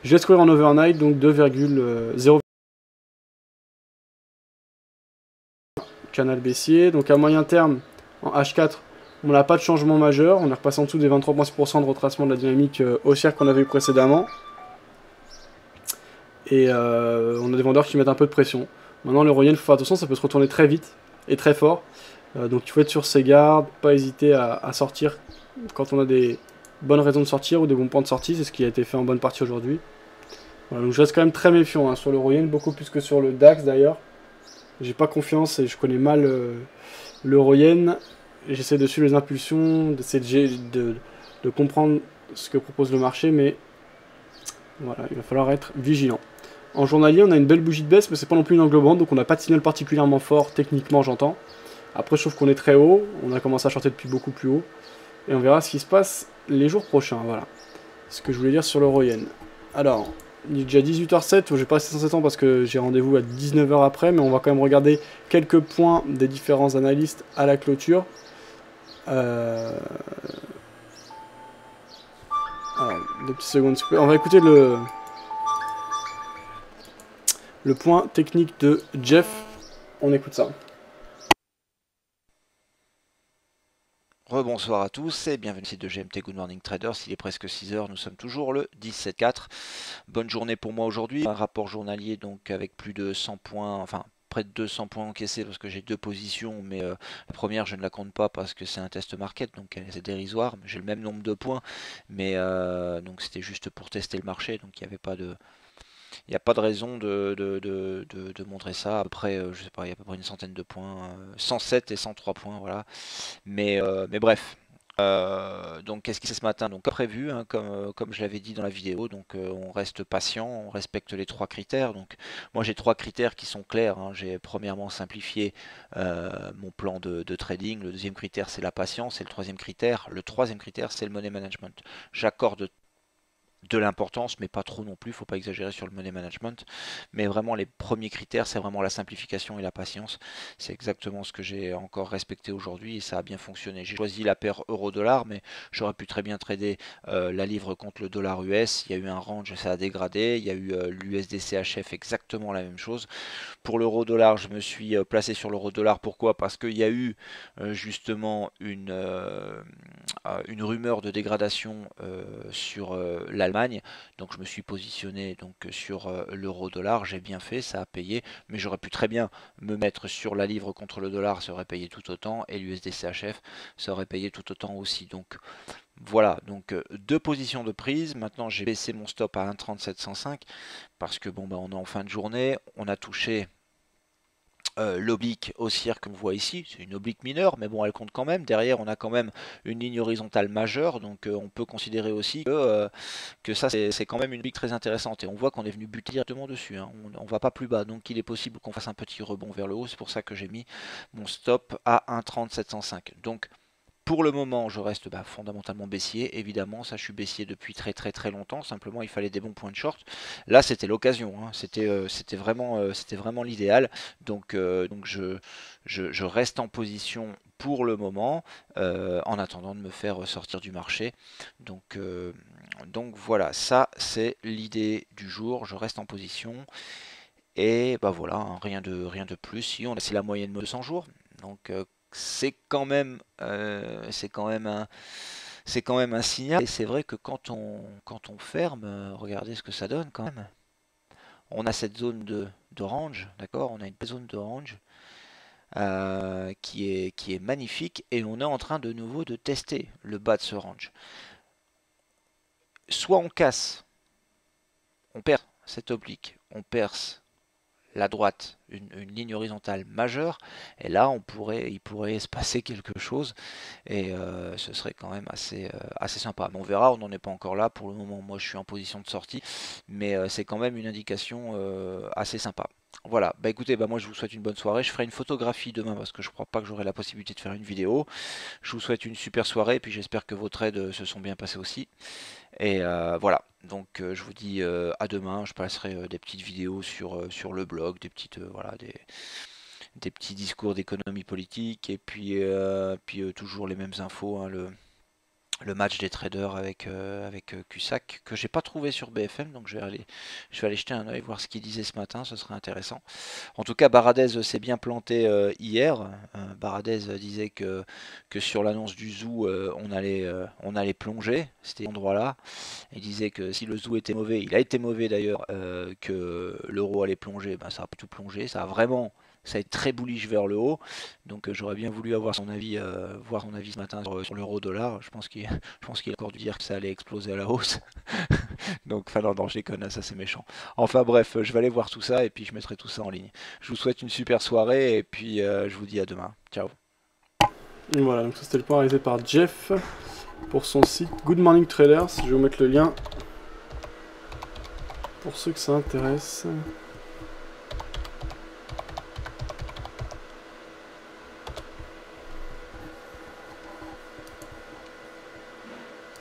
Je laisse courir en overnight, donc 2,0. Canal baissier, donc à moyen terme en H4 on n'a pas de changement majeur, on est repassé en dessous des 23,6% de retracement de la dynamique haussière qu'on avait eu précédemment et on a des vendeurs qui mettent un peu de pression. Maintenant le Euroyen, il faut faire attention, ça peut se retourner très vite et très fort, donc il faut être sur ses gardes, pas hésiter à sortir quand on a des bonnes raisons de sortir ou des bons points de sortie, c'est ce qui a été fait en bonne partie aujourd'hui. Voilà, donc je reste quand même très méfiant hein, sur le Euroyen, beaucoup plus que sur le DAX d'ailleurs. J'ai pas confiance et je connais mal l'Euroyen. J'essaie de suivre les impulsions, d'essayer de comprendre ce que propose le marché, mais voilà, il va falloir être vigilant. En journalier, on a une belle bougie de baisse, mais c'est pas non plus une englobante, donc on n'a pas de signal particulièrement fort, techniquement j'entends. Après, je trouve qu'on est très haut, on a commencé à shorter depuis beaucoup plus haut, et on verra ce qui se passe les jours prochains, voilà. Ce que je voulais dire sur l'Euroyen. Alors... il est déjà 18h07, je vais pas rester 107 ans parce que j'ai rendez-vous à 19h après, mais on va quand même regarder quelques points des différents analystes à la clôture. Alors, 2 petites secondes. On va écouter le point technique de Jeff. On écoute ça. Rebonsoir à tous et bienvenue sur de GMT Good Morning Traders. Il est presque 6h, nous sommes toujours le 17-4. Bonne journée pour moi aujourd'hui. Un rapport journalier donc avec plus de 100 points, enfin près de 200 points encaissés parce que j'ai 2 positions, mais la première je ne la compte pas parce que c'est un test market, donc c'est dérisoire. J'ai le même nombre de points, mais donc c'était juste pour tester le marché, donc il n'y avait pas de... Il n'y a pas de raison de montrer ça. Après, je sais pas, il y a à peu près une centaine de points, 107 et 103 points, voilà. Mais bref. Donc qu'est-ce qui se fait ce matin? Donc comme prévu, hein, comme je l'avais dit dans la vidéo, donc on reste patient, on respecte les 3 critères. Donc moi j'ai 3 critères qui sont clairs, hein. J'ai premièrement simplifié mon plan de trading. Le deuxième critère c'est la patience, et le troisième critère c'est le money management. J'accorde de l'importance, mais pas trop non plus, il ne faut pas exagérer sur le money management, mais vraiment les premiers critères, c'est vraiment la simplification et la patience. C'est exactement ce que j'ai encore respecté aujourd'hui et ça a bien fonctionné. J'ai choisi la paire euro-dollar, mais j'aurais pu très bien trader la livre contre le dollar US. Il y a eu un range, ça a dégradé. Il y a eu l'USD-CHF, exactement la même chose. Pour l'euro-dollar, je me suis placé sur l'euro-dollar. Pourquoi? Parce qu'il y a eu justement une rumeur de dégradation sur l'Allemagne. Allemagne. Donc je me suis positionné donc sur l'euro-dollar, j'ai bien fait, ça a payé, mais j'aurais pu très bien me mettre sur la livre contre le dollar, ça aurait payé tout autant, et l'USD-CHF, ça aurait payé tout autant aussi. Donc voilà, donc deux positions de prise. Maintenant j'ai baissé mon stop à 1,3705 parce que bon, bah, on est en fin de journée, on a touché l'oblique haussière qu'on voit ici, c'est une oblique mineure, mais bon, elle compte quand même. Derrière, on a quand même une ligne horizontale majeure, donc on peut considérer aussi que ça, c'est quand même une oblique très intéressante. Et on voit qu'on est venu buter directement dessus, hein. On ne va pas plus bas, donc il est possible qu'on fasse un petit rebond vers le haut. C'est pour ça que j'ai mis mon stop à 1,30705. Donc, pour le moment, je reste fondamentalement baissier. Évidemment, ça, je suis baissier depuis très très très longtemps. Simplement, il fallait des bons points de short. Là, c'était l'occasion, hein. C'était vraiment l'idéal. Donc je reste en position pour le moment, en attendant de me faire sortir du marché. Donc voilà, ça c'est l'idée du jour. Je reste en position. Et bah voilà, hein, rien de plus. Si c'est la moyenne de 200 jours. Donc c'est quand même un signal. Et c'est vrai que quand on ferme, regardez ce que ça donne quand même. On a cette zone d'orange, d'accord? On a une zone d'orange qui est magnifique, et on est en train de nouveau de tester le bas de ce range. Soit on casse, on perd cette oblique, on perce la droite, une ligne horizontale majeure, et là il pourrait se passer quelque chose, et ce serait quand même assez sympa. Mais on verra, on n'en est pas encore là. Pour le moment, moi je suis en position de sortie, mais c'est quand même une indication assez sympa. Voilà, bah écoutez, moi je vous souhaite une bonne soirée. Je ferai une photographie demain parce que je crois pas que j'aurai la possibilité de faire une vidéo. Je vous souhaite une super soirée, et puis j'espère que vos trades se sont bien passés aussi. Et voilà, donc je vous dis à demain. Je passerai des petites vidéos sur le blog, des petites des petits discours d'économie politique, et puis toujours les mêmes infos, hein, le match des traders avec Cusack, que j'ai pas trouvé sur BFM, donc je vais aller jeter un oeil, voir ce qu'il disait ce matin, ce serait intéressant. En tout cas, Baradez s'est bien planté hier. Baradez disait que sur l'annonce du zoo, on allait plonger, c'était cet endroit-là. Il disait que si le zoo était mauvais, il a été mauvais d'ailleurs, que l'euro allait plonger, ça a tout plongé, ça a été très bullish vers le haut, donc j'aurais bien voulu avoir son avis, ce matin sur l'euro-dollar. Je pense qu'il a encore dû dire que ça allait exploser à la hausse. Donc, non, je déconne, ça c'est méchant. Enfin bref, je vais aller voir tout ça, et puis je mettrai tout ça en ligne. Je vous souhaite une super soirée, et puis je vous dis à demain. Ciao. Voilà, donc ça c'était le point réalisé par Jeff pour son site Good Morning Traders. Je vais vous mettre le lien pour ceux que ça intéresse.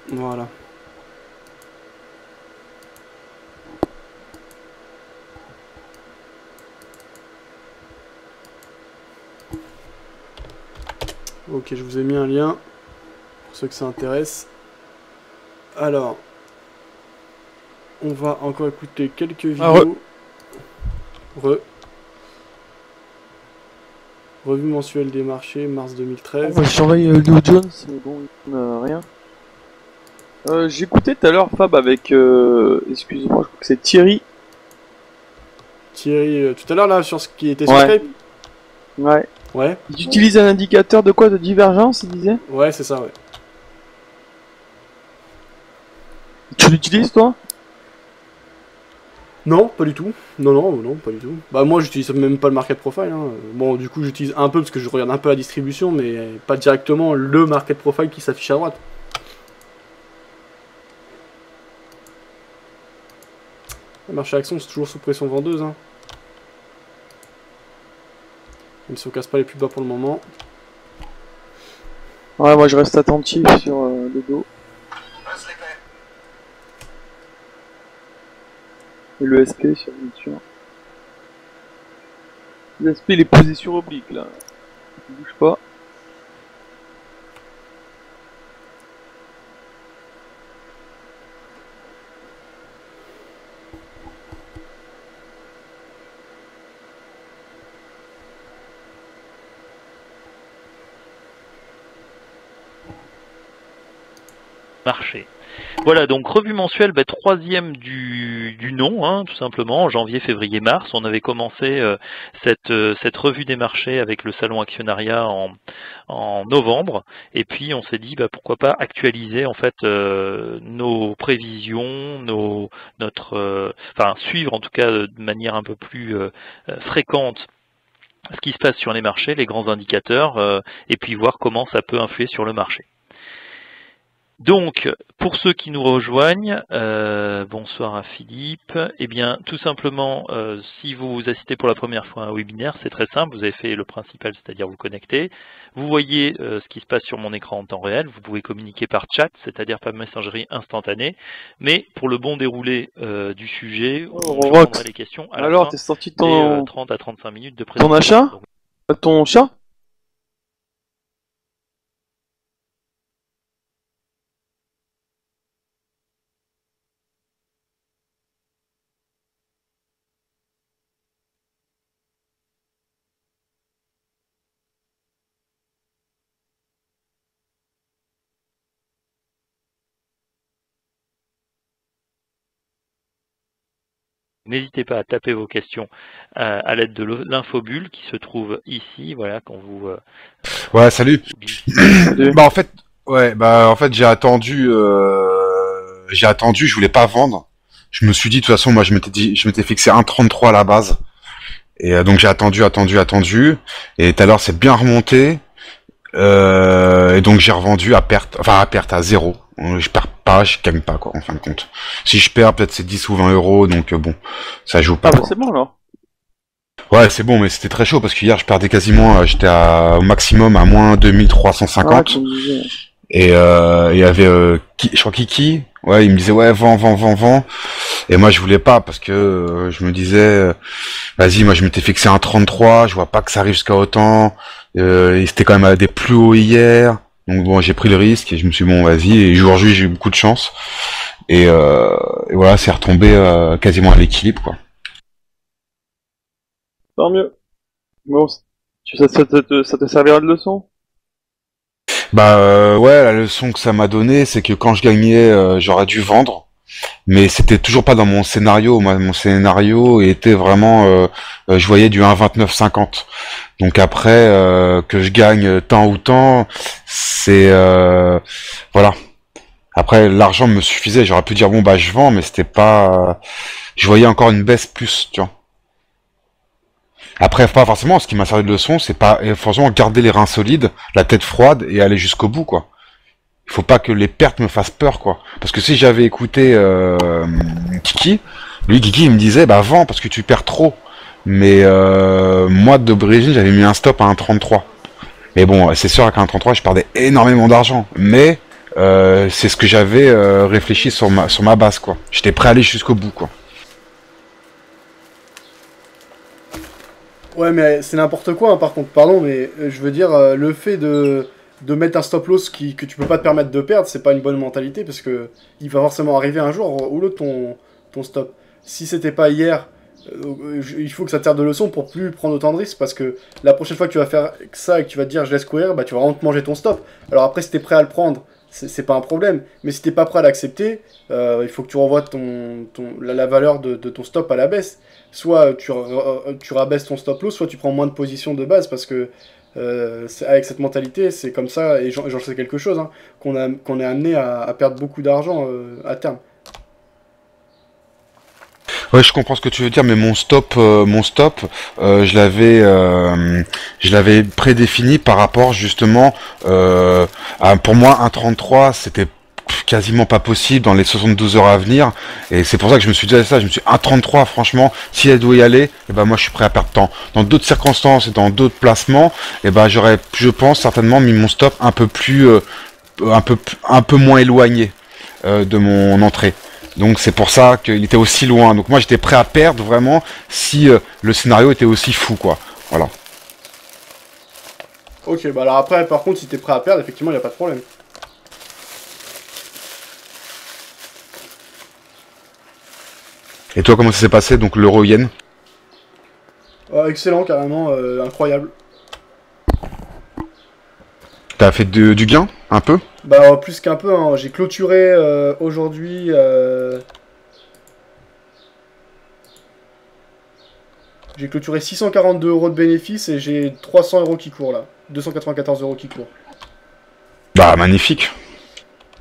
Voilà. Ok, je vous ai mis un lien pour ceux que ça intéresse. Alors, on va encore écouter quelques vidéos. Revue mensuelle des marchés, mars 2013. On va surveiller Dow Jones, mais bon, rien. J'écoutais tout à l'heure Fab avec, excusez-moi, je crois que c'est Thierry. Thierry, tout à l'heure là, sur ce qui était sur Skype. Ouais. Ouais. Il utilise un indicateur de quoi? De divergence, il disait? Ouais, c'est ça, ouais. Tu l'utilises, toi? Non, pas du tout. Non, pas du tout. Bah moi, j'utilise même pas le market profile, hein. Bon, du coup, j'utilise un peu parce que je regarde un peu la distribution, mais pas directement le market profile qui s'affiche à droite. Le marché action, c'est toujours sous pression vendeuse, hein. Même si on casse pas les plus bas pour le moment. Ouais, moi je reste attentif sur le dos. Et le SP sur bien sûr. Le SP il est posé sur oblique là. Il bouge pas. Marché. Voilà, donc revue mensuelle, troisième du nom, hein, tout simplement, janvier, février, mars. On avait commencé cette revue des marchés avec le salon actionnariat en novembre, et puis on s'est dit pourquoi pas actualiser en fait nos prévisions, suivre en tout cas de manière un peu plus fréquente ce qui se passe sur les marchés, les grands indicateurs, et puis voir comment ça peut influer sur le marché. Donc, pour ceux qui nous rejoignent, bonsoir à Philippe. Eh bien, tout simplement, si vous assistez pour la première fois à un webinaire, c'est très simple. Vous avez fait le principal, c'est-à-dire vous connecter. Vous voyez ce qui se passe sur mon écran en temps réel. Vous pouvez communiquer par chat, c'est-à-dire par messagerie instantanée. Mais pour le bon déroulé du sujet, je prendrai les questions à la fin t'es sorti de ton... 30 à 35 minutes de présentation. Ton achat? Ton chat? N'hésitez pas à taper vos questions à l'aide de l'infobulle qui se trouve ici, voilà, quand vous... Ouais, salut. En fait, j'ai attendu, je voulais pas vendre. Je me suis dit, de toute façon, moi, je m'étais fixé 1,33 à la base. Et donc, j'ai attendu. Et tout à l'heure, c'est bien remonté. Et donc, j'ai revendu à zéro. Je perds pas, je gagne pas, quoi, en fin de compte. Si je perds, peut-être c'est 10 ou 20 euros, donc bon, ça joue pas. Ah, c'est bon, alors. Ouais, c'est bon, mais c'était très chaud, parce qu'hier, je perdais quasiment, j'étais au maximum à moins 2350. Et il y avait, je crois Kiki, ouais, il me disait, ouais, vends. Et moi, je voulais pas, parce que je me disais, vas-y, moi, je m'étais fixé un 33, je vois pas que ça arrive jusqu'à autant. C'était quand même à des plus hauts hier. Donc bon, j'ai pris le risque et je me suis dit, bon, vas-y. Et jour J, j'ai eu beaucoup de chance. Et voilà, c'est retombé quasiment à l'équilibre, quoi. Tant mieux. Bon, ça te servira de leçon? Ouais, la leçon que ça m'a donné, c'est que quand je gagnais, j'aurais dû vendre. Mais c'était toujours pas dans mon scénario. Mon scénario était vraiment, je voyais du 1,29,50. Donc après, que je gagne tant ou tant, c'est voilà. Après, l'argent me suffisait. J'aurais pu dire bon je vends, mais c'était pas. Je voyais encore une baisse plus, tu vois. Après, pas forcément. Ce qui m'a servi de leçon, c'est pas forcément garder les reins solides, la tête froide et aller jusqu'au bout, quoi. Il faut pas que les pertes me fassent peur, quoi. Parce que si j'avais écouté Kiki, il me disait vends parce que tu perds trop. Mais moi d'origine, j'avais mis un stop à 1,33. Mais bon, c'est sûr qu'à 1,33, je perdais énormément d'argent. Mais c'est ce que j'avais réfléchi sur ma base, quoi. J'étais prêt à aller jusqu'au bout, quoi. Ouais, mais c'est n'importe quoi, hein, par contre, pardon, mais je veux dire, le fait de mettre un stop loss que tu peux pas te permettre de perdre, c'est pas une bonne mentalité, parce que il va forcément arriver un jour ou l'autre ton stop. Si c'était pas hier, il faut que ça te serve de leçon pour plus prendre autant de risques, parce que la prochaine fois que tu vas faire ça et que tu vas te dire je laisse courir, tu vas vraiment te manger ton stop. Alors après, si t'es prêt à le prendre, c'est pas un problème, mais si t'es pas prêt à l'accepter, il faut que tu revoies la valeur de ton stop à la baisse. Soit tu rabaisses ton stop loss, soit tu prends moins de position de base, parce que avec cette mentalité, c'est comme ça, et j'en sais quelque chose, hein, qu'on est amené à perdre beaucoup d'argent à terme. Ouais, je comprends ce que tu veux dire, mais mon stop, je l'avais prédéfini par rapport justement pour moi 1,33, c'était quasiment pas possible dans les 72 heures à venir, et c'est pour ça que je me suis dit ça, je me suis dit 1,33, franchement, si elle doit y aller, moi je suis prêt à perdre temps. Dans d'autres circonstances et dans d'autres placements, j'aurais, je pense, certainement mis mon stop un peu plus, un peu moins éloigné de mon entrée. Donc c'est pour ça qu'il était aussi loin. Donc moi j'étais prêt à perdre vraiment si le scénario était aussi fou, quoi. Voilà. Ok, alors après, par contre, si t'es prêt à perdre, effectivement, il n'y a pas de problème. Et toi, comment ça s'est passé, donc l'euro-yen? Excellent, carrément, incroyable. T'as fait du gain, un peu? Bah plus qu'un peu, hein. J'ai clôturé aujourd'hui... J'ai clôturé 642 € de bénéfices et j'ai 300 € qui courent là. 294 € qui courent. Bah, magnifique.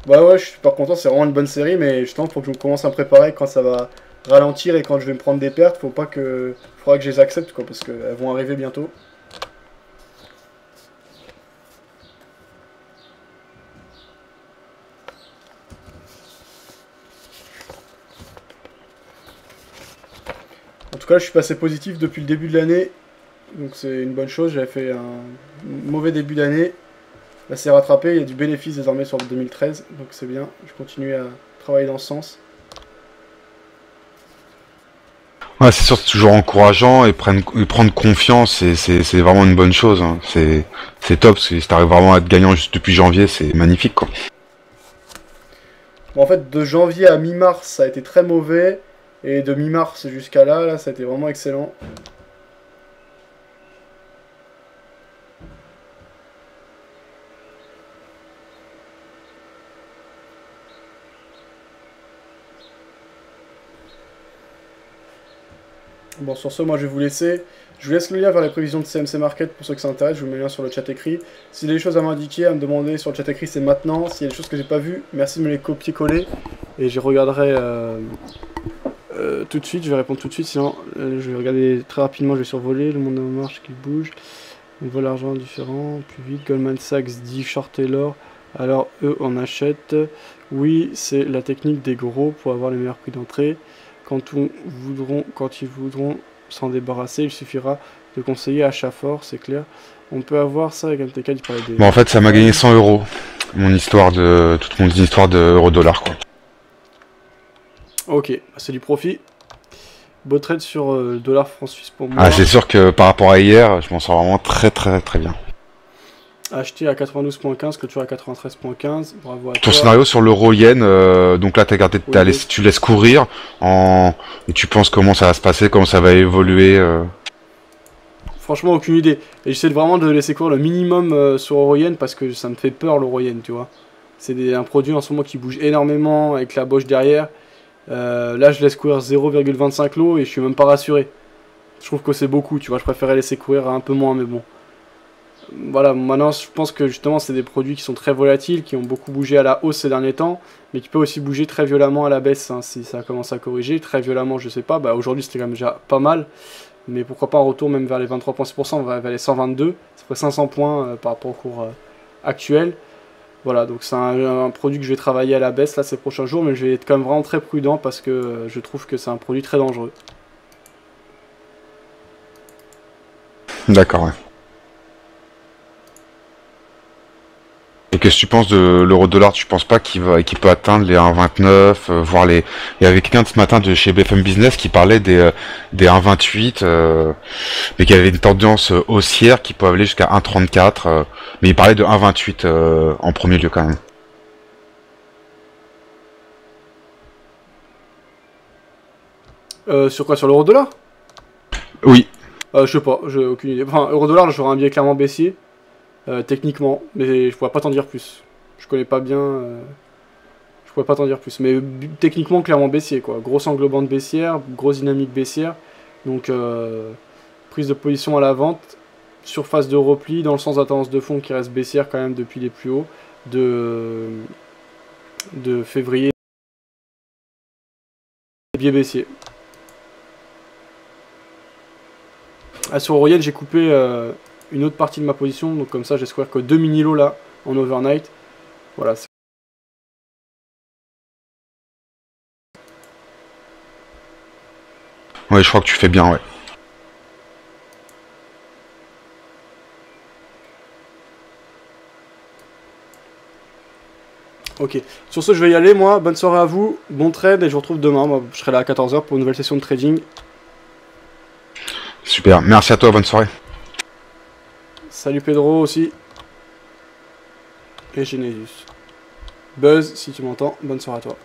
Bah ouais, je suis super content, c'est vraiment une bonne série, mais justement, faut que je commence à me préparer quand ça va ralentir et quand je vais me prendre des pertes, faudra que je les accepte, quoi, parce qu'elles vont arriver bientôt. En tout cas, je suis passé positif depuis le début de l'année, donc c'est une bonne chose. J'avais fait un mauvais début d'année. Là, c'est rattrapé, il y a du bénéfice désormais sur le 2013, donc c'est bien. Je continue à travailler dans ce sens. Ouais, c'est sûr, c'est toujours encourageant et prendre confiance, c'est vraiment une bonne chose. Hein. C'est top, si t'arrives vraiment à être gagnant juste depuis janvier, c'est magnifique, quoi. Bon, en fait, de janvier à mi-mars, ça a été très mauvais. Et de mi-mars jusqu'à là, ça a été vraiment excellent. Bon, sur ce, moi je vais vous laisser. Je vous laisse le lien vers les prévisions de CMC Market pour ceux que ça intéresse. Je vous mets le lien sur le chat écrit. S'il y a des choses à m'indiquer, à me demander sur le chat écrit, c'est maintenant. S'il y a des choses que j'ai pas vues, merci de me les copier-coller. Et je regarderai tout de suite. Je vais répondre tout de suite. Sinon, je vais regarder très rapidement. Je vais survoler le monde en marche qui bouge. On voit l'argent différent. Plus vite. Goldman Sachs dit shorter l'or. Alors eux, on achète. Oui, c'est la technique des gros pour avoir les meilleurs prix d'entrée. Quand ils voudront s'en débarrasser, il suffira de conseiller achat fort, c'est clair. On peut avoir ça avec MTK, il parlait des... Bon, en fait, ça m'a gagné 100 €. Toute mon histoire de euro-dollar, quoi. Ok, c'est du profit. Beau trade sur le dollar franc-suisse pour moi. Ah, c'est sûr que par rapport à hier, je m'en sors vraiment très bien. Acheté à 92.15, clôture à 93.15. Bravo à toi. Ton scénario sur l'euro-yen, donc là, tu laisses courir et tu penses comment ça va se passer, comment ça va évoluer. Franchement, aucune idée. Et j'essaie vraiment de laisser courir le minimum sur euro-yen parce que ça me fait peur l'euro-yen, tu vois. C'est un produit en ce moment qui bouge énormément avec la boche derrière. Là, je laisse courir 0,25 lots et je suis même pas rassuré. Je trouve que c'est beaucoup, tu vois. Je préférais laisser courir un peu moins, mais bon. Voilà, maintenant je pense que justement c'est des produits qui sont très volatiles, qui ont beaucoup bougé à la hausse ces derniers temps, mais qui peuvent aussi bouger très violemment à la baisse, hein, si ça commence à corriger. Très violemment, je sais pas, bah, aujourd'hui c'était quand même déjà pas mal, mais pourquoi pas un retour même vers les 23,6%, vers les 122, ça ferait 500 points par rapport au cours actuel. Voilà, donc c'est un produit que je vais travailler à la baisse là ces prochains jours, mais je vais être quand même vraiment très prudent parce que je trouve que c'est un produit très dangereux. D'accord, ouais. Et qu'est-ce que tu penses de l'euro-dollar? Tu penses pas qu'il peut atteindre les 1,29, voire les... Il y avait quelqu'un ce matin de chez BFM Business qui parlait des 1,28, mais qui avait une tendance haussière qui peut aller jusqu'à 1,34, mais il parlait de 1,28 en premier lieu quand même. Sur quoi? Sur l'euro-dollar? Oui. Je sais pas, j'ai aucune idée. Enfin, euro-dollar, j'aurais un biais clairement baissier. Techniquement, mais je pourrais pas t'en dire plus. Je connais pas bien. Je pourrais pas t'en dire plus. Mais techniquement, clairement baissier, quoi. Grosse englobante baissière, grosse dynamique baissière. Donc, prise de position à la vente. Surface de repli dans le sens de la tendance de fond qui reste baissière quand même depuis les plus hauts de février. Biais baissier. Sur Euro-Yen, j'ai coupé une autre partie de ma position, donc comme ça j'ai square que 2 mini lots là en overnight. Voilà. Ouais, je crois que tu fais bien, ouais. Ok, sur ce je vais y aller moi, bonne soirée à vous, bon trade et je vous retrouve demain, moi, je serai là à 14 h pour une nouvelle session de trading. Super, merci à toi, bonne soirée. Salut Pedro aussi. Et Genesis. Buzz, si tu m'entends, bonne soirée à toi.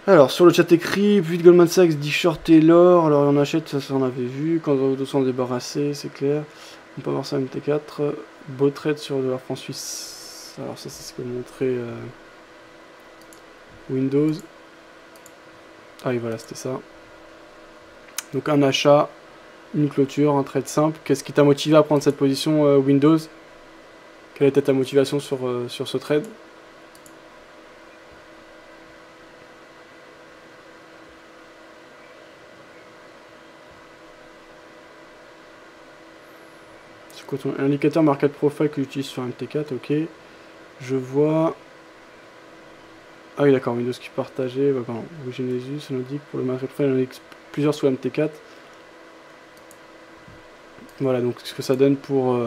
Alors, sur le chat écrit, puis de Goldman Sachs dit short Taylor. Alors, on achète, ça on avait vu. Quand on s'en débarrasser, c'est clair. On peut voir ça MT4. Beau trade sur de la franc suisse. Alors, ça, c'est ce que montrait Windows. Ah oui, voilà, c'était ça. Donc, un achat, une clôture, un trade simple. Qu'est-ce qui t'a motivé à prendre cette position Windows? Quelle était ta motivation sur ce trade? C'est quoi ton indicateur market profile que j'utilise sur MT4? Ok. Je vois... Ah oui, d'accord, Windows qui partageait. Bah, pardon. Genesis, on indique pour le market profile, on a plusieurs sous MT4. Voilà, donc ce que ça donne pour...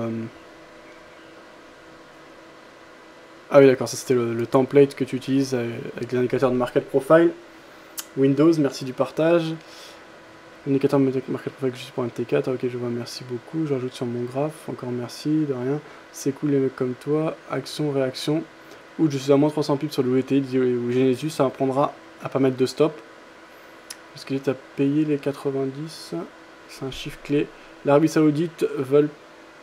Ah oui, d'accord, ça c'était le template que tu utilises avec l'indicateur de market profile. Windows, merci du partage. Indicateur de market profile que je suis pour MT4, ok, je vois, merci beaucoup. Je rajoute sur mon graphe, encore merci, de rien. C'est cool les mecs comme toi. Action, réaction. Ou je suis à moins 300 pips sur le WTI ou Genesis, ça apprendra à pas mettre de stop. Parce que tu as payé les 90, c'est un chiffre clé. L'Arabie Saoudite veulent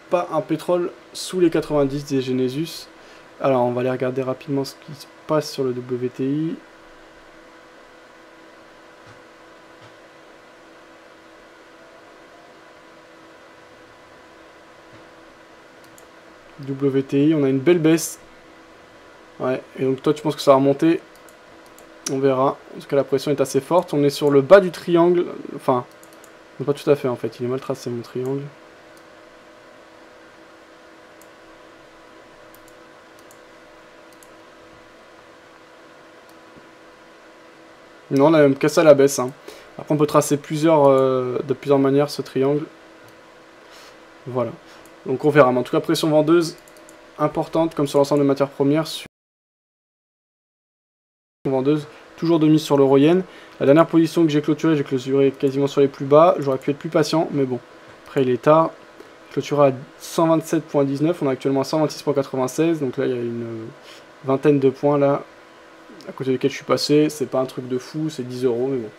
pas un pétrole sous les 90 des Genesis. Alors on va aller regarder rapidement ce qui se passe sur le WTI. WTI, on a une belle baisse. Ouais, et donc toi tu penses que ça va remonter? On verra, parce que la pression est assez forte. On est sur le bas du triangle, enfin, non pas tout à fait en fait, il est mal tracé mon triangle. Non, on a même cassé à la baisse. Hein. Après on peut tracer de plusieurs manières ce triangle. Voilà. Donc on verra, mais en tout cas pression vendeuse importante comme sur l'ensemble des matières premières. Vendeuse, toujours de mise sur l'euro yen. La dernière position que j'ai clôturé quasiment sur les plus bas. J'aurais pu être plus patient, mais bon, après il est tard. Clôturé à 127.19, on est actuellement à 126.96, donc là il y a une vingtaine de points là, à côté desquels je suis passé. C'est pas un truc de fou, c'est 10 €, mais bon.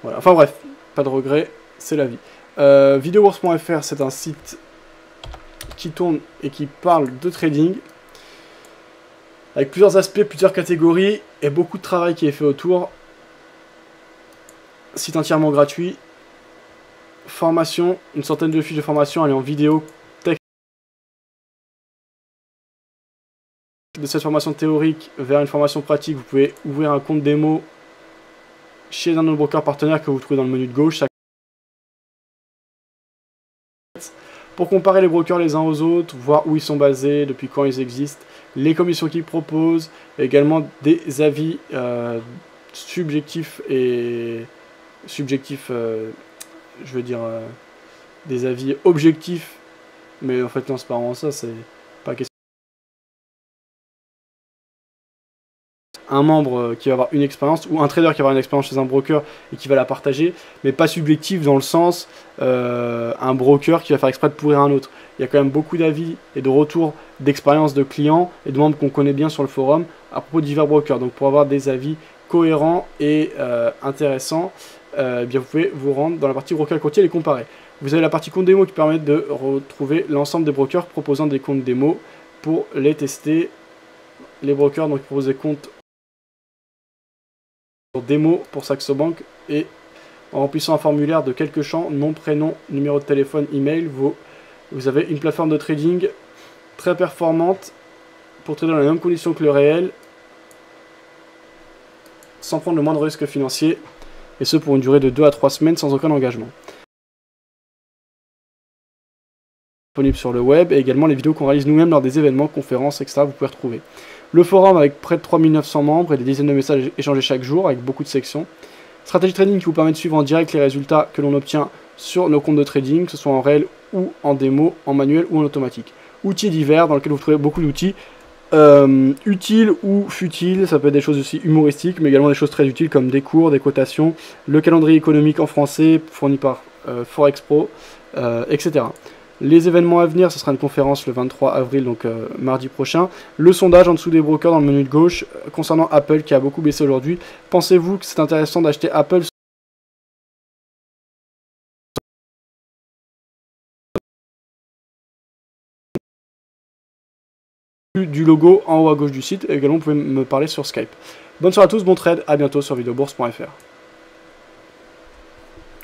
Voilà, enfin bref, pas de regret, c'est la vie. Videobourse.fr, c'est un site qui tourne et qui parle de trading avec plusieurs aspects, plusieurs catégories et beaucoup de travail qui est fait autour. Site entièrement gratuit, formation, une centaine de fiches de formation, aller en vidéo, texte. De cette formation théorique vers une formation pratique, vous pouvez ouvrir un compte démo chez un de nos brokers partenaires que vous trouvez dans le menu de gauche. Pour comparer les brokers les uns aux autres, voir où ils sont basés, depuis quand ils existent, les commissions qu'ils proposent, également des avis subjectifs et subjectifs, je veux dire des avis objectifs, mais en fait non, c'est pas vraiment ça, c'est pas question. Un membre qui va avoir une expérience, ou un trader qui va avoir une expérience chez un broker et qui va la partager, mais pas subjectif dans le sens un broker qui va faire exprès de pourrir un autre. Il y a quand même beaucoup d'avis et de retours d'expérience de clients et de membres qu'on connaît bien sur le forum à propos de divers brokers. Donc pour avoir des avis cohérents et intéressants, eh bien vous pouvez vous rendre dans la partie broker courtier et les comparer. Vous avez la partie compte démo qui permet de retrouver l'ensemble des brokers proposant des comptes démo pour les tester. Les brokers donc proposent des comptes démo pour Saxo Bank et en remplissant un formulaire de quelques champs, nom, prénom, numéro de téléphone, email, vous avez une plateforme de trading très performante pour trader dans les mêmes conditions que le réel sans prendre le moindre risque financier et ce pour une durée de 2 à 3 semaines sans aucun engagement. Disponible sur le web et également les vidéos qu'on réalise nous-mêmes lors des événements, conférences, etc. Vous pouvez retrouver. Le forum avec près de 3900 membres et des dizaines de messages échangés chaque jour avec beaucoup de sections. Stratégie trading qui vous permet de suivre en direct les résultats que l'on obtient sur nos comptes de trading, que ce soit en réel ou en démo, en manuel ou en automatique. Outils divers dans lesquels vous trouvez beaucoup d'outils utiles ou futiles, ça peut être des choses aussi humoristiques, mais également des choses très utiles comme des cours, des cotations, le calendrier économique en français fourni par Forex Pro, etc. Les événements à venir, ce sera une conférence le 23 avril, donc mardi prochain. Le sondage en dessous des brokers dans le menu de gauche concernant Apple qui a beaucoup baissé aujourd'hui. Pensez-vous que c'est intéressant d'acheter Apple du logo en haut à gauche du site? Et également, vous pouvez me parler sur Skype. Bonne soirée à tous, bon trade, à bientôt sur videobourse.fr.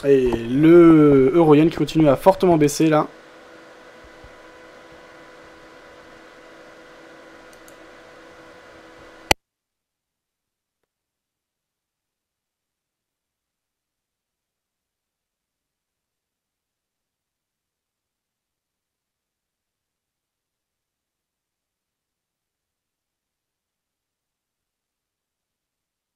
Et le euro-yen qui continue à fortement baisser là.